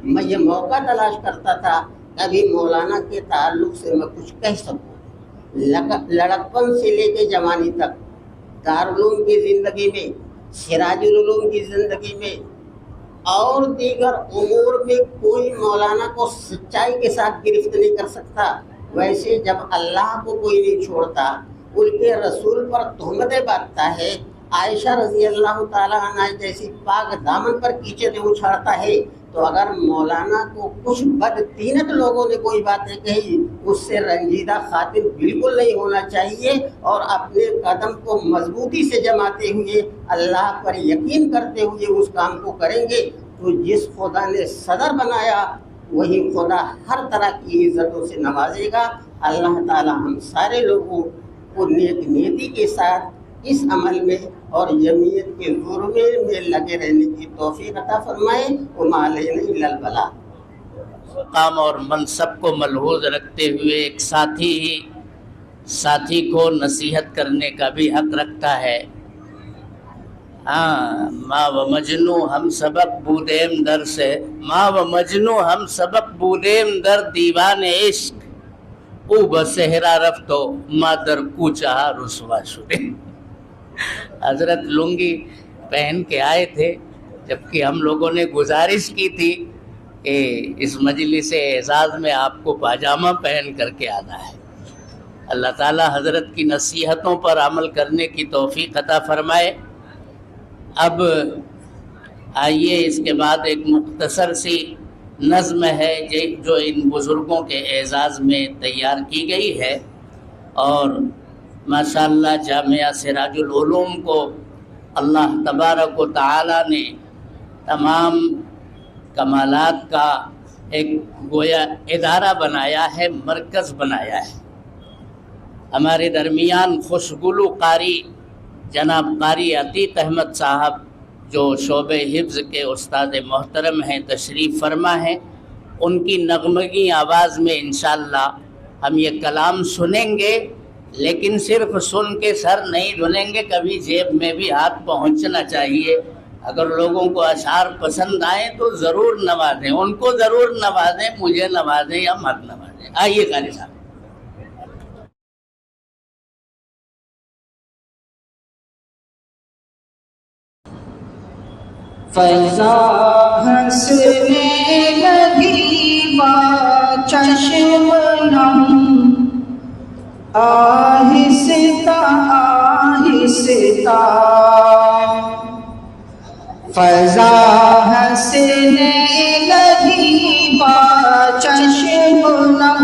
میں یہ موقع تلاش کرتا تھا کبھی مولانا کے تعلق سے میں کچھ کہہ سکوں. لڑکپن سے لے کے جوانی تک دارالعلوم کی زندگی میں، سراج العلوم کی زندگی میں، اور دیگر امور میں کوئی مولانا کو سچائی کے ساتھ گرفت نہیں کر سکتا. ویسے جب اللہ کو کوئی نہیں چھوڑتا، ان کے رسول پر تہمتیں باندھتا ہے، عائشہ رضی اللہ تعالیٰ عنہ جیسی پاک دامن پر کیچڑیں اچھاڑتا ہے، تو اگر مولانا کو کچھ بدتینت لوگوں نے کوئی باتیں کہی، اس سے رنجیدہ خاطر بالکل نہیں ہونا چاہیے، اور اپنے قدم کو مضبوطی سے جماتے ہوئے اللہ پر یقین کرتے ہوئے اس کام کو کریں گے. تو جس خدا نے صدر بنایا وہی خدا ہر طرح کی عزتوں سے نوازے گا. اللہ تعالی ہم سارے لوگوں کو نیک نیتی کے ساتھ اس عمل میں اور جمعیت کے ضرورے میں لگے رہنے کی توفیق عطا فرمائے. وما علینا الا البلاغ. مقام اور منصب کو ملحوظ رکھتے ہوئے ایک ساتھی کو نصیحت کرنے کا بھی حق رکھتا ہے. ماں و مجنو ہم سبق بودیم در سے، ماں و مجنو ہم سبق بودیم در دیوان عشق، او بسہرا رفتو ما در کوچہ رسوا شدے. حضرت لنگی پہن کے آئے تھے، جبکہ ہم لوگوں نے گزارش کی تھی کہ اس مجلس اعزاز میں آپ کو پاجامہ پہن کر کے آنا ہے. اللہ تعالی حضرت کی نصیحتوں پر عمل کرنے کی توفیق عطا فرمائے۔ اب آئیے اس کے بعد ایک مختصر سی نظم ہے جو ان بزرگوں کے اعزاز میں تیار کی گئی ہے، اور ماشاءاللہ جامعہ سراج العلوم کو اللہ تبارک و تعالی نے تمام کمالات کا ایک گویا ادارہ بنایا ہے، مرکز بنایا ہے۔ ہمارے درمیان خوشگلو قاری جناب قاری عتیق احمد صاحب جو شعبہ حفظ کے استاد محترم ہیں تشریف فرما ہیں، ان کی نغمگی آواز میں انشاءاللہ ہم یہ کلام سنیں گے، لیکن صرف سن کے سر نہیں دھلیں گے، کبھی جیب میں بھی ہاتھ پہنچنا چاہیے۔ اگر لوگوں کو اشعار پسند آئیں تو ضرور نوازیں، ان کو ضرور نوازیں، مجھے نوازیں یا مت نوازیں۔ آئیے قاری صاحب۔ فضا ہنسنے لگی با چشم نم، آہستہ آہستہ فضا ہنسنے لگی با چشم نم،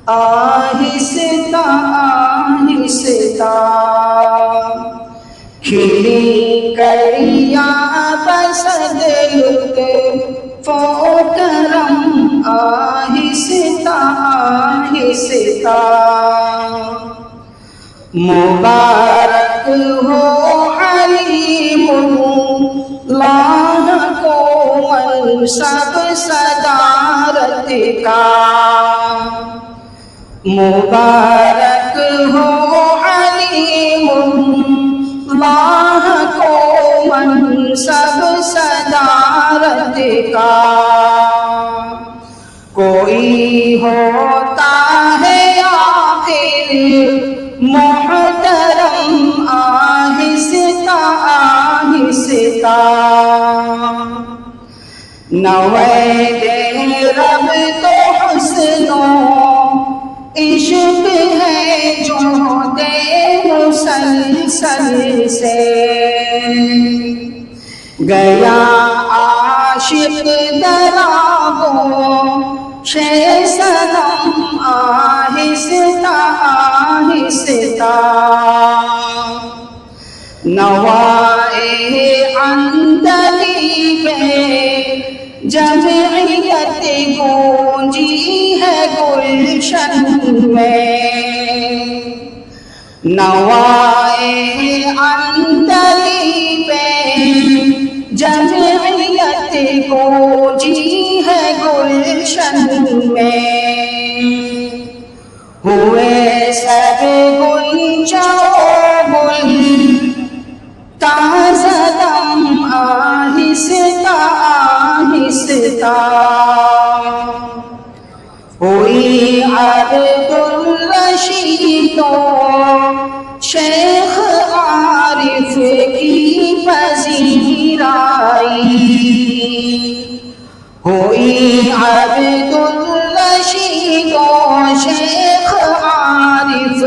آہستہ آہستہ کھلی کلیاں بسد لطف و کرم، آہستہ آہستہ مبارک ہو علیم اللہ کو منصب صدارت کا، مبارک ہو علیم اللہ کو منصب صدارت کا۔ کوئی ہوتا ہے آخر محترم، آہستہ آہستہ نوید رب تو حسن و عشق ہے جو دے مسلسل سے، گیا عاشق درابو شے سلام، آہستہ آہستہ نوائے اندلی میں جمعیت گونجی ہے گلشن میں، نوائے اندلی میں جمعیت گونجی ہے گلشن میں، ہوئے سب گنجا گل تازہ دم، آہستہ آہستہ ہوئی عبدالرشید و شیخ عارف کی پذیرائی، ہوئی عبدالرشید و شیخ عارف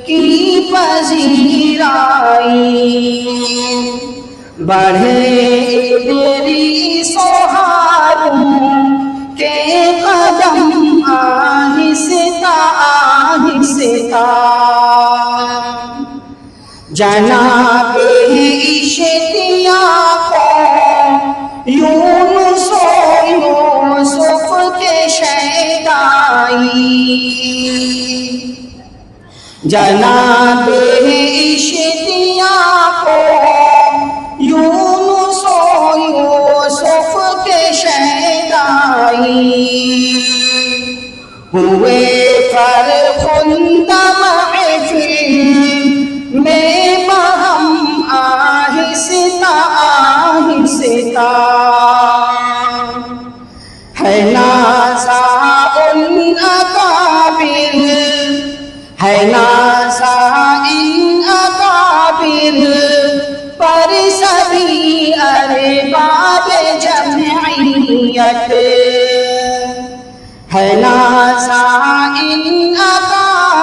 کی پذیرائی، بڑھے ادریس و ہارون کے قدم، آہستہ آہستہ جناب اشتیاق یونس و یوسف کے شیدائی، جناب اشتیاق یونس و یوسف کے شیدائی، ہوئے فرخندہ محفل میں بہم، آہستہ آہستہ ہے نازا ان اکابر، ہے نازا ان اکابر پر سبھی ارباب جمعیت، ہے نازا ان اکابر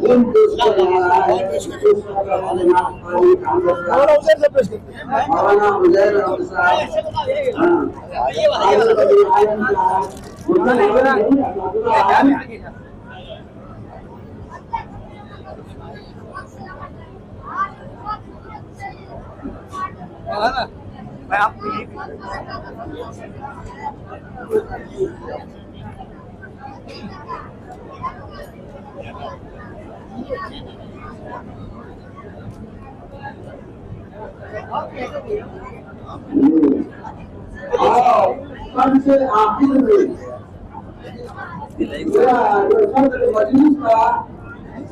دین پیش کر رہا ہے مولانا عزیر احمد صاحب سب سے آخر میں مجلس کا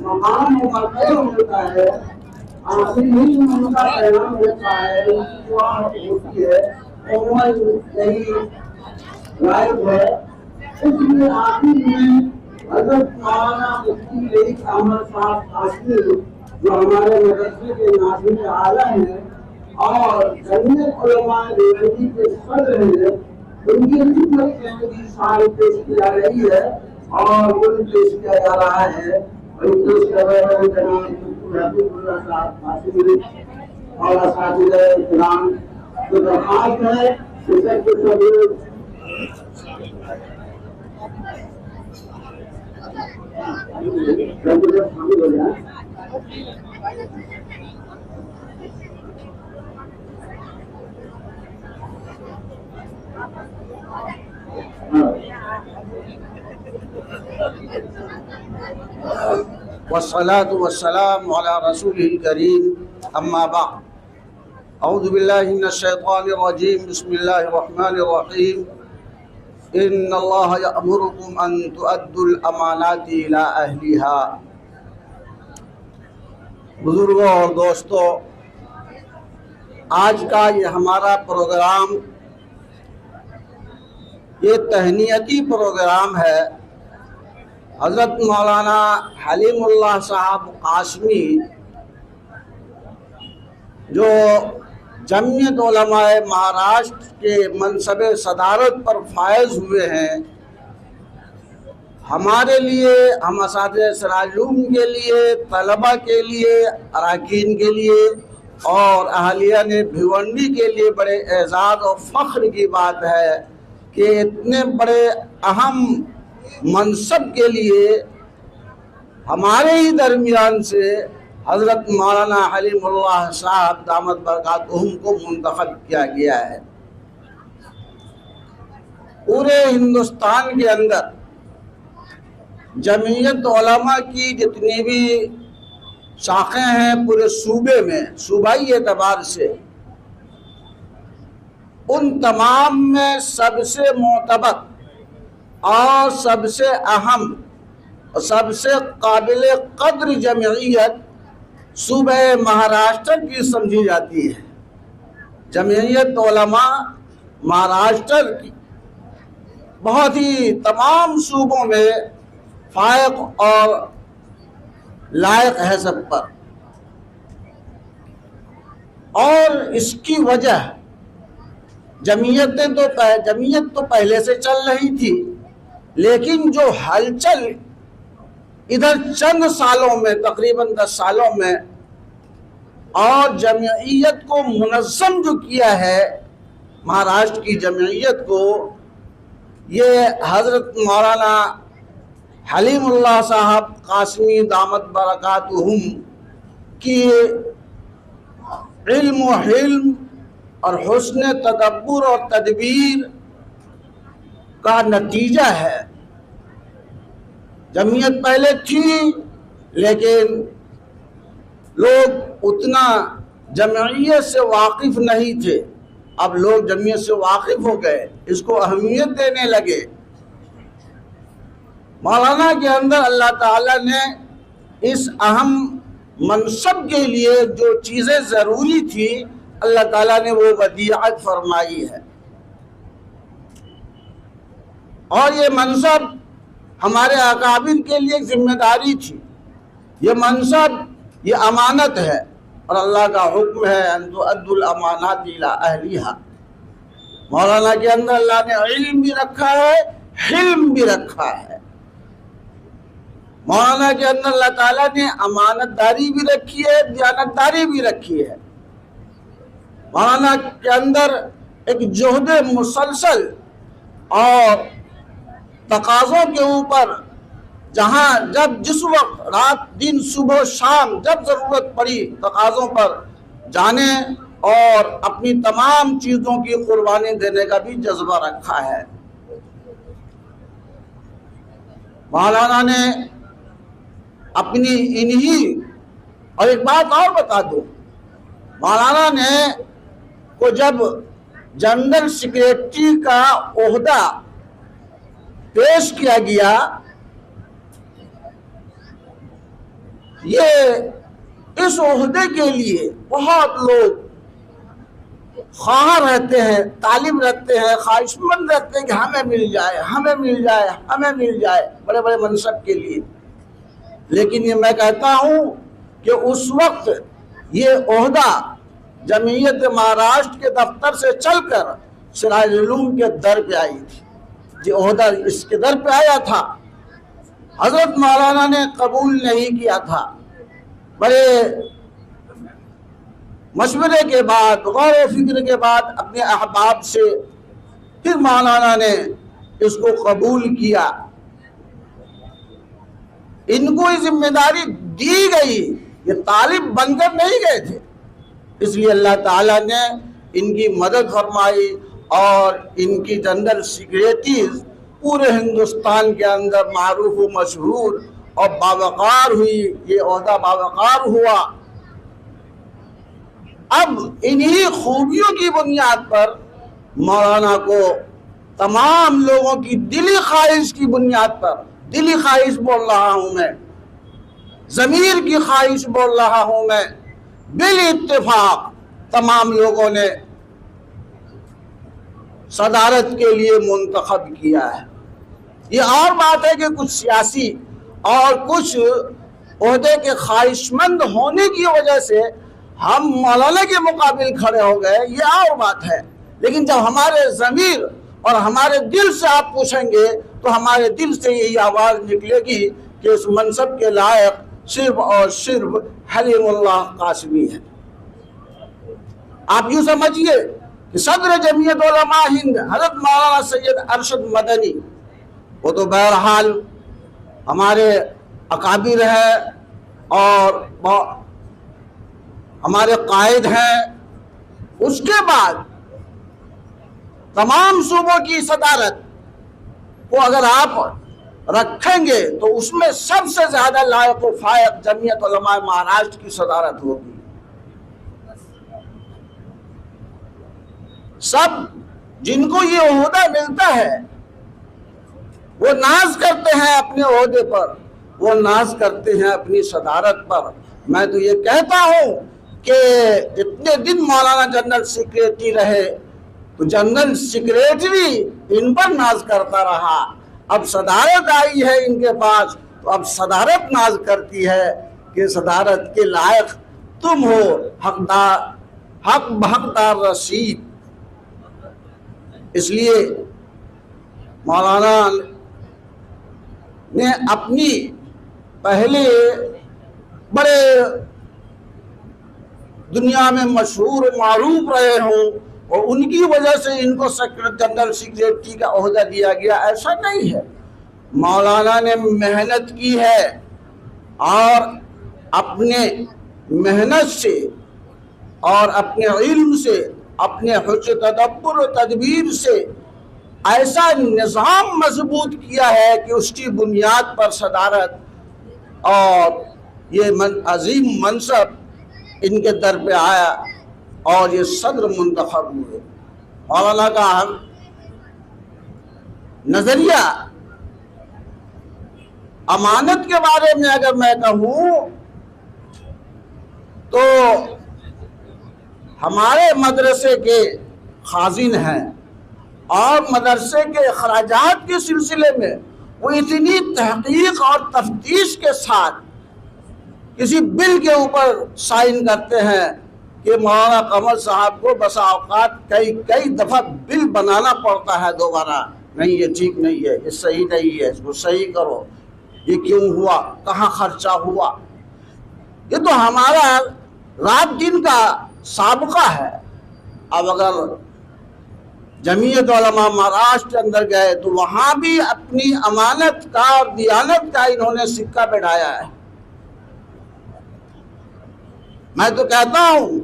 مقام مقرر ہوتا ہے، آخر ہی ان کا پیغام ہوتا ہے، دعا ہوتی ہے، عموماً یہی غائب ہے۔ اس لیے آخر میں حضرت مولانا مفتی لیک احمد صاحب قاسمی جو ہمارے مدرسے کے ناظرین اعلیٰ ہیں اور جمعیت علماء دیوبندی کے صدر ہیں، ان کی خدمت میں بھی سال پیش کی جا رہی ہے اور وہ پیش کیا جا رہا ہے۔ اور پیش کر رہے ہیں جناب حبیب اللہ صاحب قاسمی اور اساتذہ کرام کو درخواست ہے کہ سب کے سب شامل ہو جائیں۔ والصلاة والسلام على رسوله الكريم أما بعد أعوذ بالله من الشيطان الرجيم بسم الله الرحمن الرحيم إن الله يأمركم أن تؤدوا الأمانات إلى أهلها۔ بزرگوں اور دوستو، آج کا یہ ہمارا پروگرام یہ تہنیتی پروگرام ہے۔ حضرت مولانا حلیم اللہ صاحب قاسمی جو جمعیت علماء مہاراشٹر کے منصب صدارت پر فائز ہوئے ہیں، ہمارے لیے، ہم اساتذہ سراجوم کے لیے، طلبہ کے لیے، اراکین کے لیے اور اہلیہ نے بھیونڈی کے لیے بڑے اعزاز اور فخر کی بات ہے کہ اتنے بڑے اہم منصب کے لیے ہمارے ہی درمیان سے حضرت مولانا حلیم اللہ صاحب دامت برکاتہم کو منتخب کیا گیا ہے۔ پورے ہندوستان کے اندر جمعیت علماء کی جتنی بھی شاخیں ہیں پورے صوبے میں، صوبائی اعتبار سے، ان تمام میں سب سے معتبر اور سب سے اہم اور سب سے قابل قدر جمعیت صوبہ مہاراشٹر کی سمجھی جاتی ہے۔ جمعیت علماء مہاراشٹر کی بہت ہی تمام صوبوں میں فائق اور لائق ہے سب پر، اور اس کی وجہ جمعیت تو پہلے سے چل رہی تھی، لیکن جو ہلچل ادھر چند سالوں میں، تقریباً 10 سالوں میں، اور جمعیت کو منظم جو کیا ہے مہاراشٹر کی جمعیت کو، یہ حضرت مولانا حلیم اللہ صاحب قاسمی دامت برکاتہم کی علم و حلم اور حسن تدبر اور تدبیر کا نتیجہ ہے۔ جمعیت پہلے تھی لیکن لوگ اتنا جمعیت سے واقف نہیں تھے، اب لوگ جمعیت سے واقف ہو گئے، اس کو اہمیت دینے لگے۔ مولانا کے اندر اللہ تعالیٰ نے اس اہم منصب کے لیے جو چیزیں ضروری تھی اللہ تعالیٰ نے وہ ودیعت فرمائی ہے، اور یہ منصب ہمارے اکابر کے لیے ذمہ داری تھی۔ یہ منصب، یہ امانت ہے، اور اللہ کا حکم ہے ان تؤدوا الامانات الی اہلھا۔ مولانا کے اندر اللہ نے علم بھی رکھا ہے، حلم بھی رکھا ہے۔ مولانا کے اندر اللہ تعالیٰ نے امانت داری بھی رکھی ہے، دیانت داری بھی رکھی ہے۔ مولانا کے اندر ایک جہد مسلسل اور تقاضوں کے اوپر، جہاں جب جس وقت رات دن صبح شام جب ضرورت پڑی تقاضوں پر جانے اور اپنی تمام چیزوں کی قربانی دینے کا بھی جذبہ رکھا ہے۔ مولانا نے اپنی انہی، اور ایک بات اور بتا دوں، مولانا نے کو جب جنرل سیکریٹری کا عہدہ پیش کیا گیا، یہ اس عہدے کے لیے بہت لوگ خواہاں رہتے ہیں، طالب رہتے ہیں، خواہش مند رہتے ہیں کہ ہمیں مل جائے، ہمیں مل جائے، ہمیں مل جائے، بڑے بڑے منصب کے لیے۔ لیکن یہ میں کہتا ہوں کہ اس وقت یہ عہدہ جمعیت مہاراشٹر کے دفتر سے چل کر سراج العلوم کے در پہ آئی تھی۔ یہ عہدہ اس کے در پہ آیا تھا، حضرت مولانا نے قبول نہیں کیا تھا۔ بڑے مشورے کے بعد، غور و فکر کے بعد اپنے احباب سے پھر مولانا نے اس کو قبول کیا۔ ان کو یہ ذمہ داری دی گئی، یہ طالب بن کر نہیں گئے تھے، اس لیے اللہ تعالیٰ نے ان کی مدد فرمائی اور ان کی جنرل سیکریٹریز پورے ہندوستان کے اندر معروف و مشہور اور باوقار ہوئی، یہ عہدہ باوقار ہوا۔ اب انہی خوبیوں کی بنیاد پر مولانا کو تمام لوگوں کی دلی خواہش کی بنیاد پر، دلی خواہش بول رہا ہوں میں، ضمیر کی خواہش بول رہا ہوں میں، بالاتفاق تمام لوگوں نے صدارت کے لیے منتخب کیا ہے۔ یہ اور بات ہے کہ کچھ سیاسی اور کچھ عہدے کے خواہش مند ہونے کی وجہ سے ہم مولانا کے مقابل کھڑے ہو گئے، یہ اور بات ہے۔ لیکن جب ہمارے ضمیر اور ہمارے دل سے آپ پوچھیں گے تو ہمارے دل سے یہی آواز نکلے گی کہ اس منصب کے لائق صرف اور صرف حلیم اللہ قاسمی ہے۔ آپ یوں سمجھیے کہ صدر جمعیت علماء ہند حضرت مولانا سید ارشد مدنی، وہ تو بہرحال ہمارے اکابر ہیں اور ہمارے قائد ہیں۔ اس کے بعد تمام صوبوں کی صدارت کو اگر آپ رکھیں گے تو اس میں سب سے زیادہ لائق و فائق جمعیت علماء مہاراشٹر کی صدارت ہوگی۔ سب جن کو یہ عہدہ ملتا ہے وہ ناز کرتے ہیں اپنے عہدے پر، وہ ناز کرتے ہیں اپنی صدارت پر۔ میں تو یہ کہتا ہوں کہ اتنے دن مولانا جنرل سیکریٹری رہے تو جنرل سیکریٹری ان پر ناز کرتا رہا، اب صدارت آئی ہے ان کے پاس تو اب صدارت ناز کرتی ہے کہ صدارت کے لائق تم ہو، حق بحقدار رسید۔ اس لیے مولانا نے اپنی پہلے بڑے دنیا میں مشہور معروف رہے ہوں اور ان کی وجہ سے ان کو جنرل سیکریٹری کا عہدہ دیا گیا، ایسا نہیں ہے۔ مولانا نے محنت کی ہے اور اپنے محنت سے اور اپنے علم سے، اپنے حسن تدبر و تدبیر سے ایسا نظام مضبوط کیا ہے کہ اس کی بنیاد پر صدارت اور یہ عظیم منصب ان کے در پہ آیا اور یہ صدر منتخب ہوئے۔ مولانا کا نظریہ امانت کے بارے میں اگر میں کہوں تو ہمارے مدرسے کے خازن ہیں اور مدرسے کے اخراجات کے سلسلے میں وہ اتنی تحقیق اور تفتیش کے ساتھ کسی بل کے اوپر سائن کرتے ہیں کہ مولانا قمر صاحب کو بسا اوقات کئی دفعہ بل بنانا پڑتا ہے دوبارہ، نہیں یہ ٹھیک نہیں ہے، یہ صحیح نہیں ہے، اس کو صحیح کرو، یہ کیوں ہوا, کہاں خرچہ ہوا. یہ تو ہمارا رات دن کا سابقہ ہے. اب اگر جمعیت علماء مہاراشٹر کے اندر گئے تو وہاں بھی اپنی امانت کا اور دیانت کا انہوں نے سکہ بٹھایا ہے. میں تو کہتا ہوں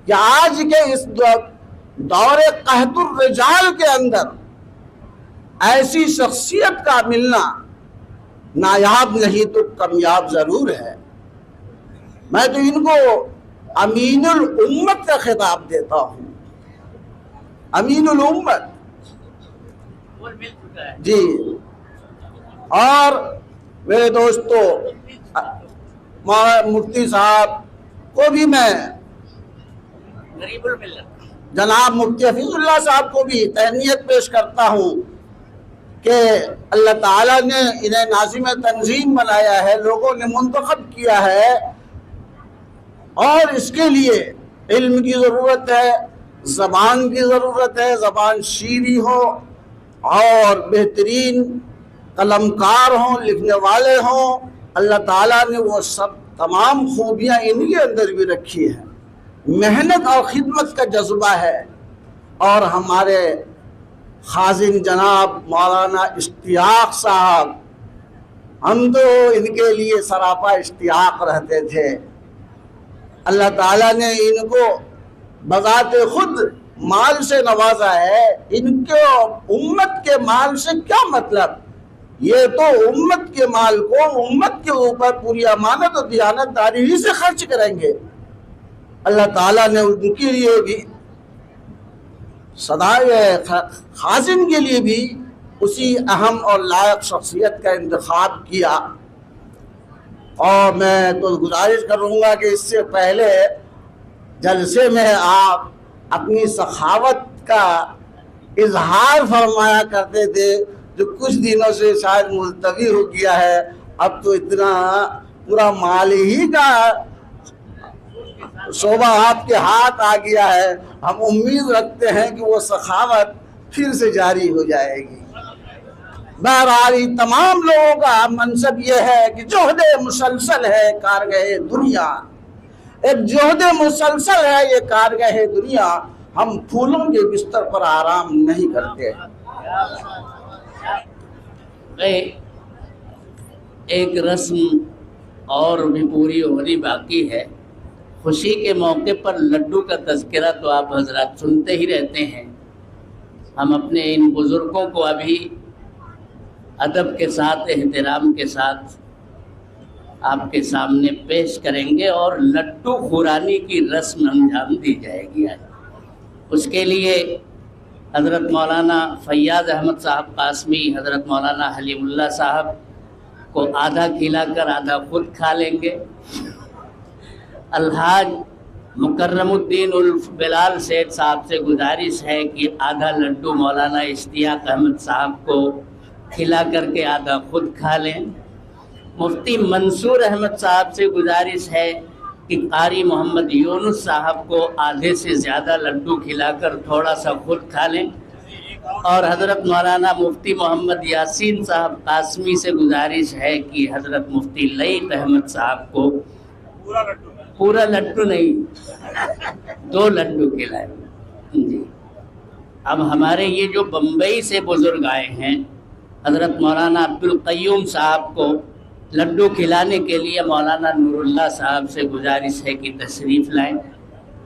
کہ آج کے اس دور قحط الرجال کے اندر ایسی شخصیت کا ملنا نایاب نہیں تو کامیاب ضرور ہے. میں تو ان کو امین الامت کا خطاب دیتا ہوں. امین الامت جی. اور میرے دوستو, مفتی صاحب کو بھی میں, جناب مفتی حفیظ اللہ صاحب کو بھی تہنیت پیش کرتا ہوں کہ اللہ تعالیٰ نے انہیں ناظم تنظیم بنایا ہے, لوگوں نے منتخب کیا ہے, اور اس کے لیے علم کی ضرورت ہے, زبان کی ضرورت ہے, زبان شیریں ہو اور بہترین قلمکار ہوں, لکھنے والے ہوں. اللہ تعالیٰ نے وہ سب تمام خوبیاں ان کے اندر بھی رکھی ہیں. محنت اور خدمت کا جذبہ ہے. اور ہمارے خازن جناب مولانا اشتیاق صاحب, ہم تو ان کے لیے سراپا اشتیاق رہتے تھے. اللہ تعالیٰ نے ان کو بذات خود مال سے نوازا ہے. ان کو امت کے مال سے کیا مطلب, یہ تو امت کے مال کو امت کے اوپر پوری امانت اور دیانت داری ہی سے خرچ کریں گے. اللہ تعالیٰ نے ان کے لیے بھی خازن کے لیے بھی اسی اہم اور لائق شخصیت کا انتخاب کیا. اور میں تو گزارش کروں گا کہ اس سے پہلے جلسے میں آپ اپنی سخاوت کا اظہار فرمایا کرتے تھے, جو کچھ دنوں سے شاید ملتوی ہو گیا ہے. اب تو اتنا پورا مال ہی کا شعبہ آپ کے ہاتھ آ گیا ہے. ہم امید رکھتے ہیں کہ وہ سخاوت پھر سے جاری ہو جائے گی. بہرحال تمام لوگوں کا منصب یہ ہے کہ جہد مسلسل ہے کارگہ دنیا, ایک جہد مسلسل ہے یہ کارگہ دنیا. ہم پھولوں کے بستر پر آرام نہیں کرتے. ایک رسم اور بھی پوری ہونی باقی ہے. خوشی کے موقع پر لڈو کا تذکرہ تو آپ حضرات سنتے ہی رہتے ہیں. ہم اپنے ان بزرگوں کو ابھی ادب کے ساتھ, احترام کے ساتھ آپ کے سامنے پیش کریں گے, اور لڈو خورانی کی رسم انجام دی جائے گی. اس کے لیے حضرت مولانا فیاض احمد صاحب قاسمی, حضرت مولانا حلیم اللہ صاحب کو آدھا کھلا کر آدھا خود کھا لیں گے. الحاج مکرم الدین الف بلال سید صاحب سے گزارش ہے کہ آدھا لڈو مولانا اشتیاق احمد صاحب کو کھلا کر کے آدھا خود کھا لیں. مفتی منصور احمد صاحب سے گزارش ہے کہ قاری محمد یونس صاحب کو آدھے سے زیادہ لڈو کھلا کر تھوڑا سا خود کھا لیں. اور حضرت مولانا مفتی محمد یاسین صاحب قاسمی سے گزارش ہے کہ حضرت مفتی لئیت احمد صاحب کو پورا لڈو نہیں, 2 لڈو کھلائیں. جی. اب ہمارے یہ جو بمبئی سے بزرگ آئے ہیں, حضرت مولانا عبدالقیوم صاحب کو لڈو کھلانے کے لیے مولانا نور اللہ صاحب سے گزارش ہے کہ تشریف لائیں.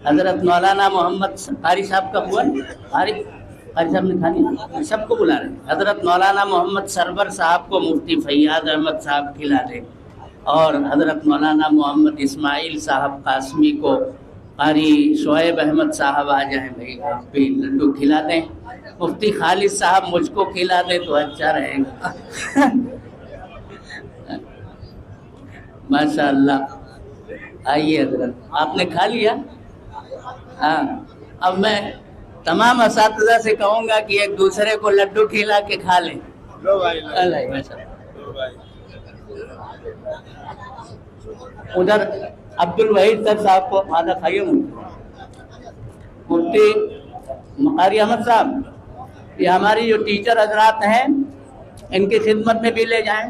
حضرت مولانا محمد قاری صاحب کا ہوا, قاری صاحب نے کھانی, سب کو بلا رہے ہیں. حضرت مولانا محمد سرور صاحب کو مفتی فیاض احمد صاحب کھلا دیں, اور حضرت مولانا محمد اسماعیل صاحب قاسمی کو قاری شعیب احمد صاحب آ جائیں بھائی, آپ بھی لڈو کھلا دیں. مفتی خالد صاحب مجھ کو کھلا دیں تو اچھا رہے گا. ماشاء اللہ. آئیے حضرت, آپ نے کھا لیا؟ ہاں. اب میں تمام اساتذہ سے کہوں گا کہ ایک دوسرے کو لڈو کھلا کے کھا لیں. ادھر عبد الوحید سر صاحب کو آدھا کھائیے. مفتی قاری احمد صاحب, یہ ہماری جو ٹیچر حضرات ہیں ان کی خدمت میں بھی لے جائیں.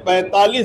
54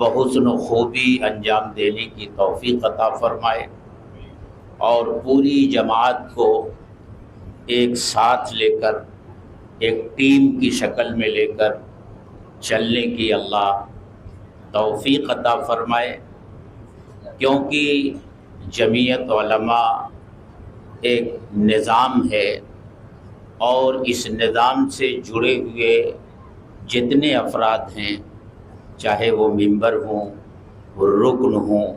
بحسن و خوبی انجام دینے کی توفیق عطا فرمائے اور پوری جماعت کو ایک ساتھ لے کر ایک ٹیم کی شکل میں لے کر چلنے کی اللہ توفیق عطا فرمائے، کیونکہ جمعیت علماء ایک نظام ہے اور اس نظام سے جڑے ہوئے جتنے افراد ہیں، چاہے وہ ممبر ہوں، رکن ہوں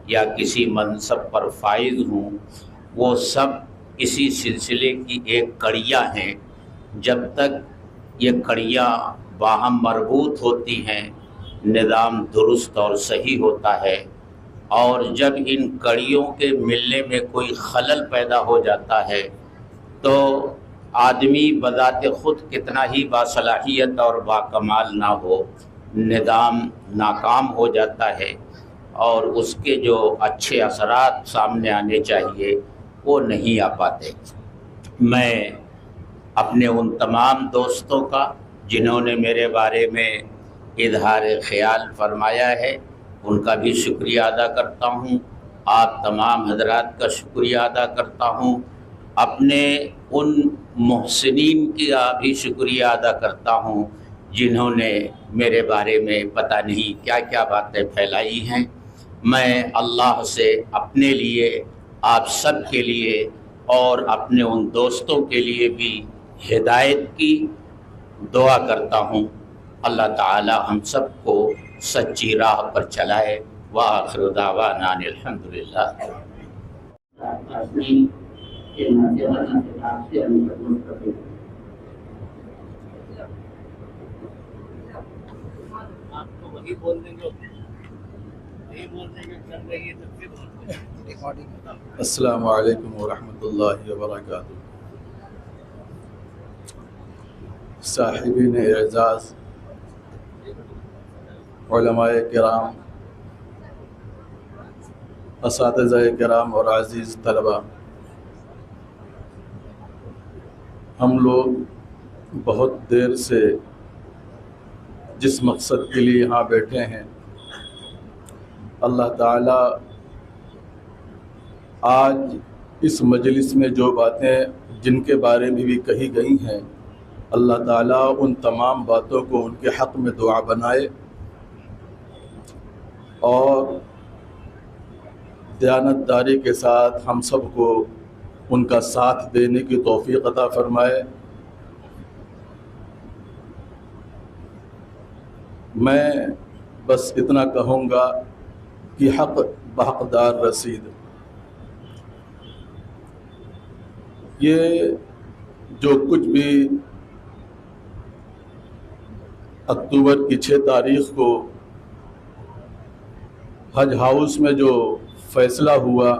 یا کسی منصب پر فائز ہوں، وہ سب کسی سلسلے کی ایک کڑیاں ہیں۔ جب تک یہ کڑیاں باہم مربوط ہوتی ہیں نظام درست اور صحیح ہوتا ہے، اور جب ان کڑیوں کے ملنے میں کوئی خلل پیدا ہو جاتا ہے تو آدمی بذات خود کتنا ہی باصلاحیت اور باکمال نہ ہو، نظام ناکام ہو جاتا ہے اور اس کے جو اچھے اثرات سامنے آنے چاہیے وہ نہیں آ پاتے۔ میں اپنے ان تمام دوستوں کا جنہوں نے میرے بارے میں اظہار خیال فرمایا ہے ان کا بھی شکریہ ادا کرتا ہوں، آپ تمام حضرات کا شکریہ ادا کرتا ہوں، اپنے ان محسنین کا بھی شکریہ ادا کرتا ہوں جنہوں نے میرے بارے میں پتہ نہیں کیا کیا باتیں پھیلائی ہیں۔ میں اللہ سے اپنے لیے، آپ سب کے لیے اور اپنے ان دوستوں کے لیے بھی ہدایت کی دعا کرتا ہوں۔ اللہ تعالی ہم سب کو سچی راہ پر چلائے۔ وآخر دعوانا ان الحمدللہ۔ السلام علیکم ورحمۃ اللہ وبرکاتہ۔ صاحبین اعزاز، علماء کرام، اساتذہ کرام اور عزیز طلباء، ہم لوگ بہت دیر سے جس مقصد کے لیے یہاں بیٹھے ہیں، اللہ تعالیٰ آج اس مجلس میں جو باتیں جن کے بارے میں بھی کہی گئی ہیں، اللہ تعالیٰ ان تمام باتوں کو ان کے حق میں دعا بنائے اور دیانتداری کے ساتھ ہم سب کو ان کا ساتھ دینے کی توفیق عطا فرمائے۔ میں بس اتنا کہوں گا کہ حق بحقدار رسید۔ یہ جو کچھ بھی اکتوبر کی 6 تاریخ کو حج ہاؤس میں جو فیصلہ ہوا،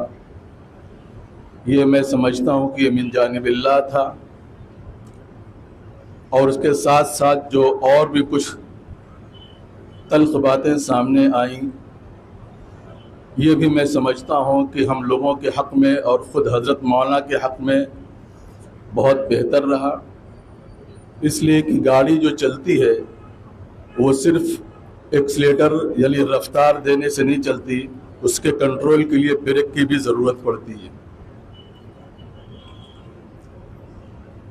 یہ میں سمجھتا ہوں کہ یہ من جانب اللہ تھا، اور اس کے ساتھ ساتھ جو اور بھی کچھ تلخ باتیں سامنے آئیں، یہ بھی میں سمجھتا ہوں کہ ہم لوگوں کے حق میں اور خود حضرت مولانا کے حق میں بہت بہتر رہا، اس لیے کہ گاڑی جو چلتی ہے وہ صرف ایکسیلیٹر یعنی رفتار دینے سے نہیں چلتی، اس کے کنٹرول کے لیے بریک کی بھی ضرورت پڑتی ہے،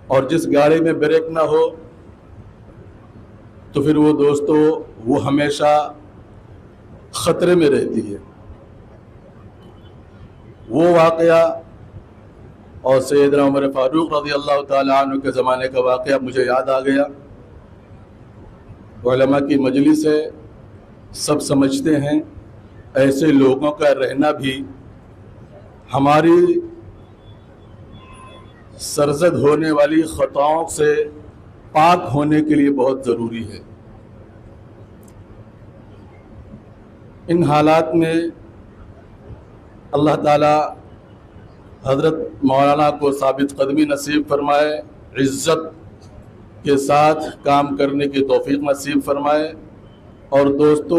اور جس گاڑی میں بریک نہ ہو تو پھر وہ دوستو وہ ہمیشہ خطرے میں رہتی ہے۔ وہ واقعہ اور سیدنا عمر فاروق رضی اللہ تعالیٰ عنہ کے زمانے کا واقعہ مجھے یاد آ گیا۔ علماء کی مجلس ہے، سب سمجھتے ہیں ایسے لوگوں کا رہنا بھی ہماری سرزد ہونے والی خطاؤں سے پاک ہونے کے لیے بہت ضروری ہے۔ ان حالات میں اللہ تعالیٰ حضرت مولانا کو ثابت قدمی نصیب فرمائے، عزت کے ساتھ کام کرنے کی توفیق نصیب فرمائے۔ اور دوستو،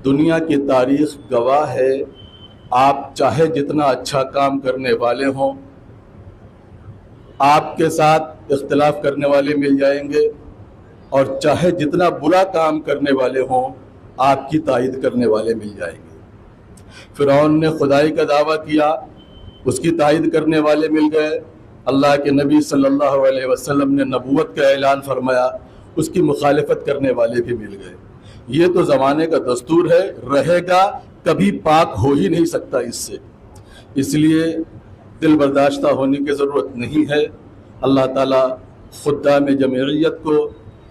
دنیا کی تاریخ گواہ ہے، آپ چاہے جتنا اچھا کام کرنے والے ہوں، آپ کے ساتھ اختلاف کرنے والے مل جائیں گے، اور چاہے جتنا برا کام کرنے والے ہوں آپ کی تائید کرنے والے مل جائیں گے۔ فرعون نے خدائی کا دعویٰ کیا، اس کی تائید کرنے والے مل گئے۔ اللہ کے نبی صلی اللہ علیہ وسلم نے نبوت کا اعلان فرمایا، اس کی مخالفت کرنے والے بھی مل گئے۔ یہ تو زمانے کا دستور ہے، رہے گا، کبھی پاک ہو ہی نہیں سکتا اس سے۔ اس لیے دل برداشتہ ہونے کی ضرورت نہیں ہے۔ اللہ تعالیٰ خدام جمعیت کو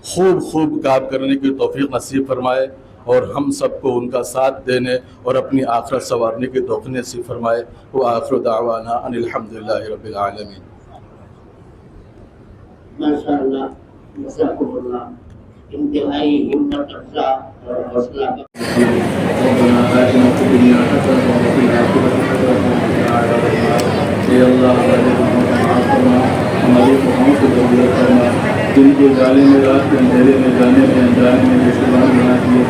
خوب کام کرنے کی توفیق نصیب فرمائے، اور ہم سب کو ان کا ساتھ دینے اور اپنی آخرت سنوارنے کی توفیق نصیب فرمائے۔ وآخر دعوانا ان الحمدللہ رب العالمین۔ ماشاء اللہ، جزاکم اللہ، انتہائی ہمت افزا اور حوصلہ ہماری قوموں سے ضرورت کرنا، دن کے جانے میں، رات کے اندھیرے میں، جانے میں انجانے میں رشتےدار بنا دیے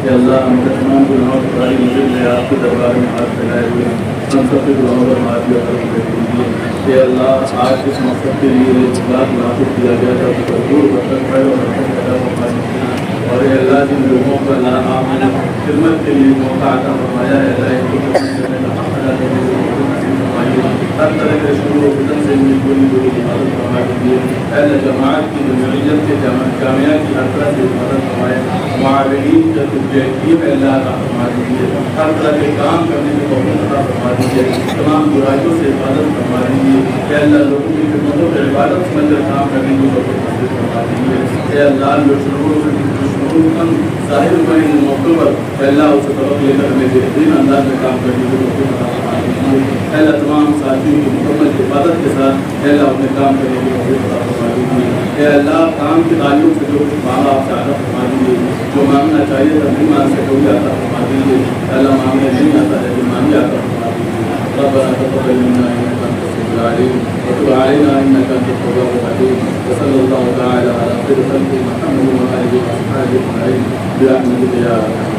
کہ اللہ ہم تمام گناہوں سے بھاری مجھے میں آپ کے دربار میں ہاتھ پھیلائے ہوئے ہم سب کے گناہوں پر معافی اور دیجیے کہ اللہ آج اس مقصد کے لیے رات منعقد کیا گیا تھا تو بھرپور برکت ہے اور برکت پیدا فرما دیجیے، اور اے اللہ جن لوگوں کو اللہ آپ نے خدمت کے لیے موقع عطا فرمایا ہے، اللہ ان کو خدمت کرنے کا حق ادا کرنے کی توفیق نصیب فرمائیے، ہر طرح کے شروع و فتن سے ملی پوری حفاظت فرما دیجیے، اے اللہ جماعت کی جمعیت کے جامعہ کی ہر طرح سے حفاظت فرمائے، معاونین کا ٹیم اللہ عطا فرما دیجیے، ہر طرح کے کام کرنے کی توفیق عطا فرما دیجیے، تمام برائیوں سے حفاظت فرما دیجیے، اے اللہ لوگوں کی خدمتوں پر عبادت سمجھ کر کام کرنے کی توفیق نصیب فرما دیجیے، اے اللہ جو ظاہر ہوئے ان موقعوں پر اللہ اسے سبق لے کر ہمیں بہترین انداز میں کام کرنے کی توفیق عطا فرما دیجیے، اے اللہ تمام ساتھیوں کی مکمل حفاظت کے ساتھ اے اللہ اپنے کام کرنے کی توفیق عطا فرما دیجیے، اے اللہ کام کے تعلق سے جو کچھ مانگا آپ سے عطا فرما دیجیے، جو مانگنا چاہیے تھا نہیں مانگ سکے وہ عطا فرما دیجیے، اے اللہ مانگنے نہیں آتا ہے جو مانگے عطا فرما دیجیے، ربنا تقبل منا انك انت السميع العليم وتب علينا انك انت التواب الرحيم، وصلى الله تعالى على خير خلقه محمد وآله وصحبه اجمعين برحمتك يا ارحم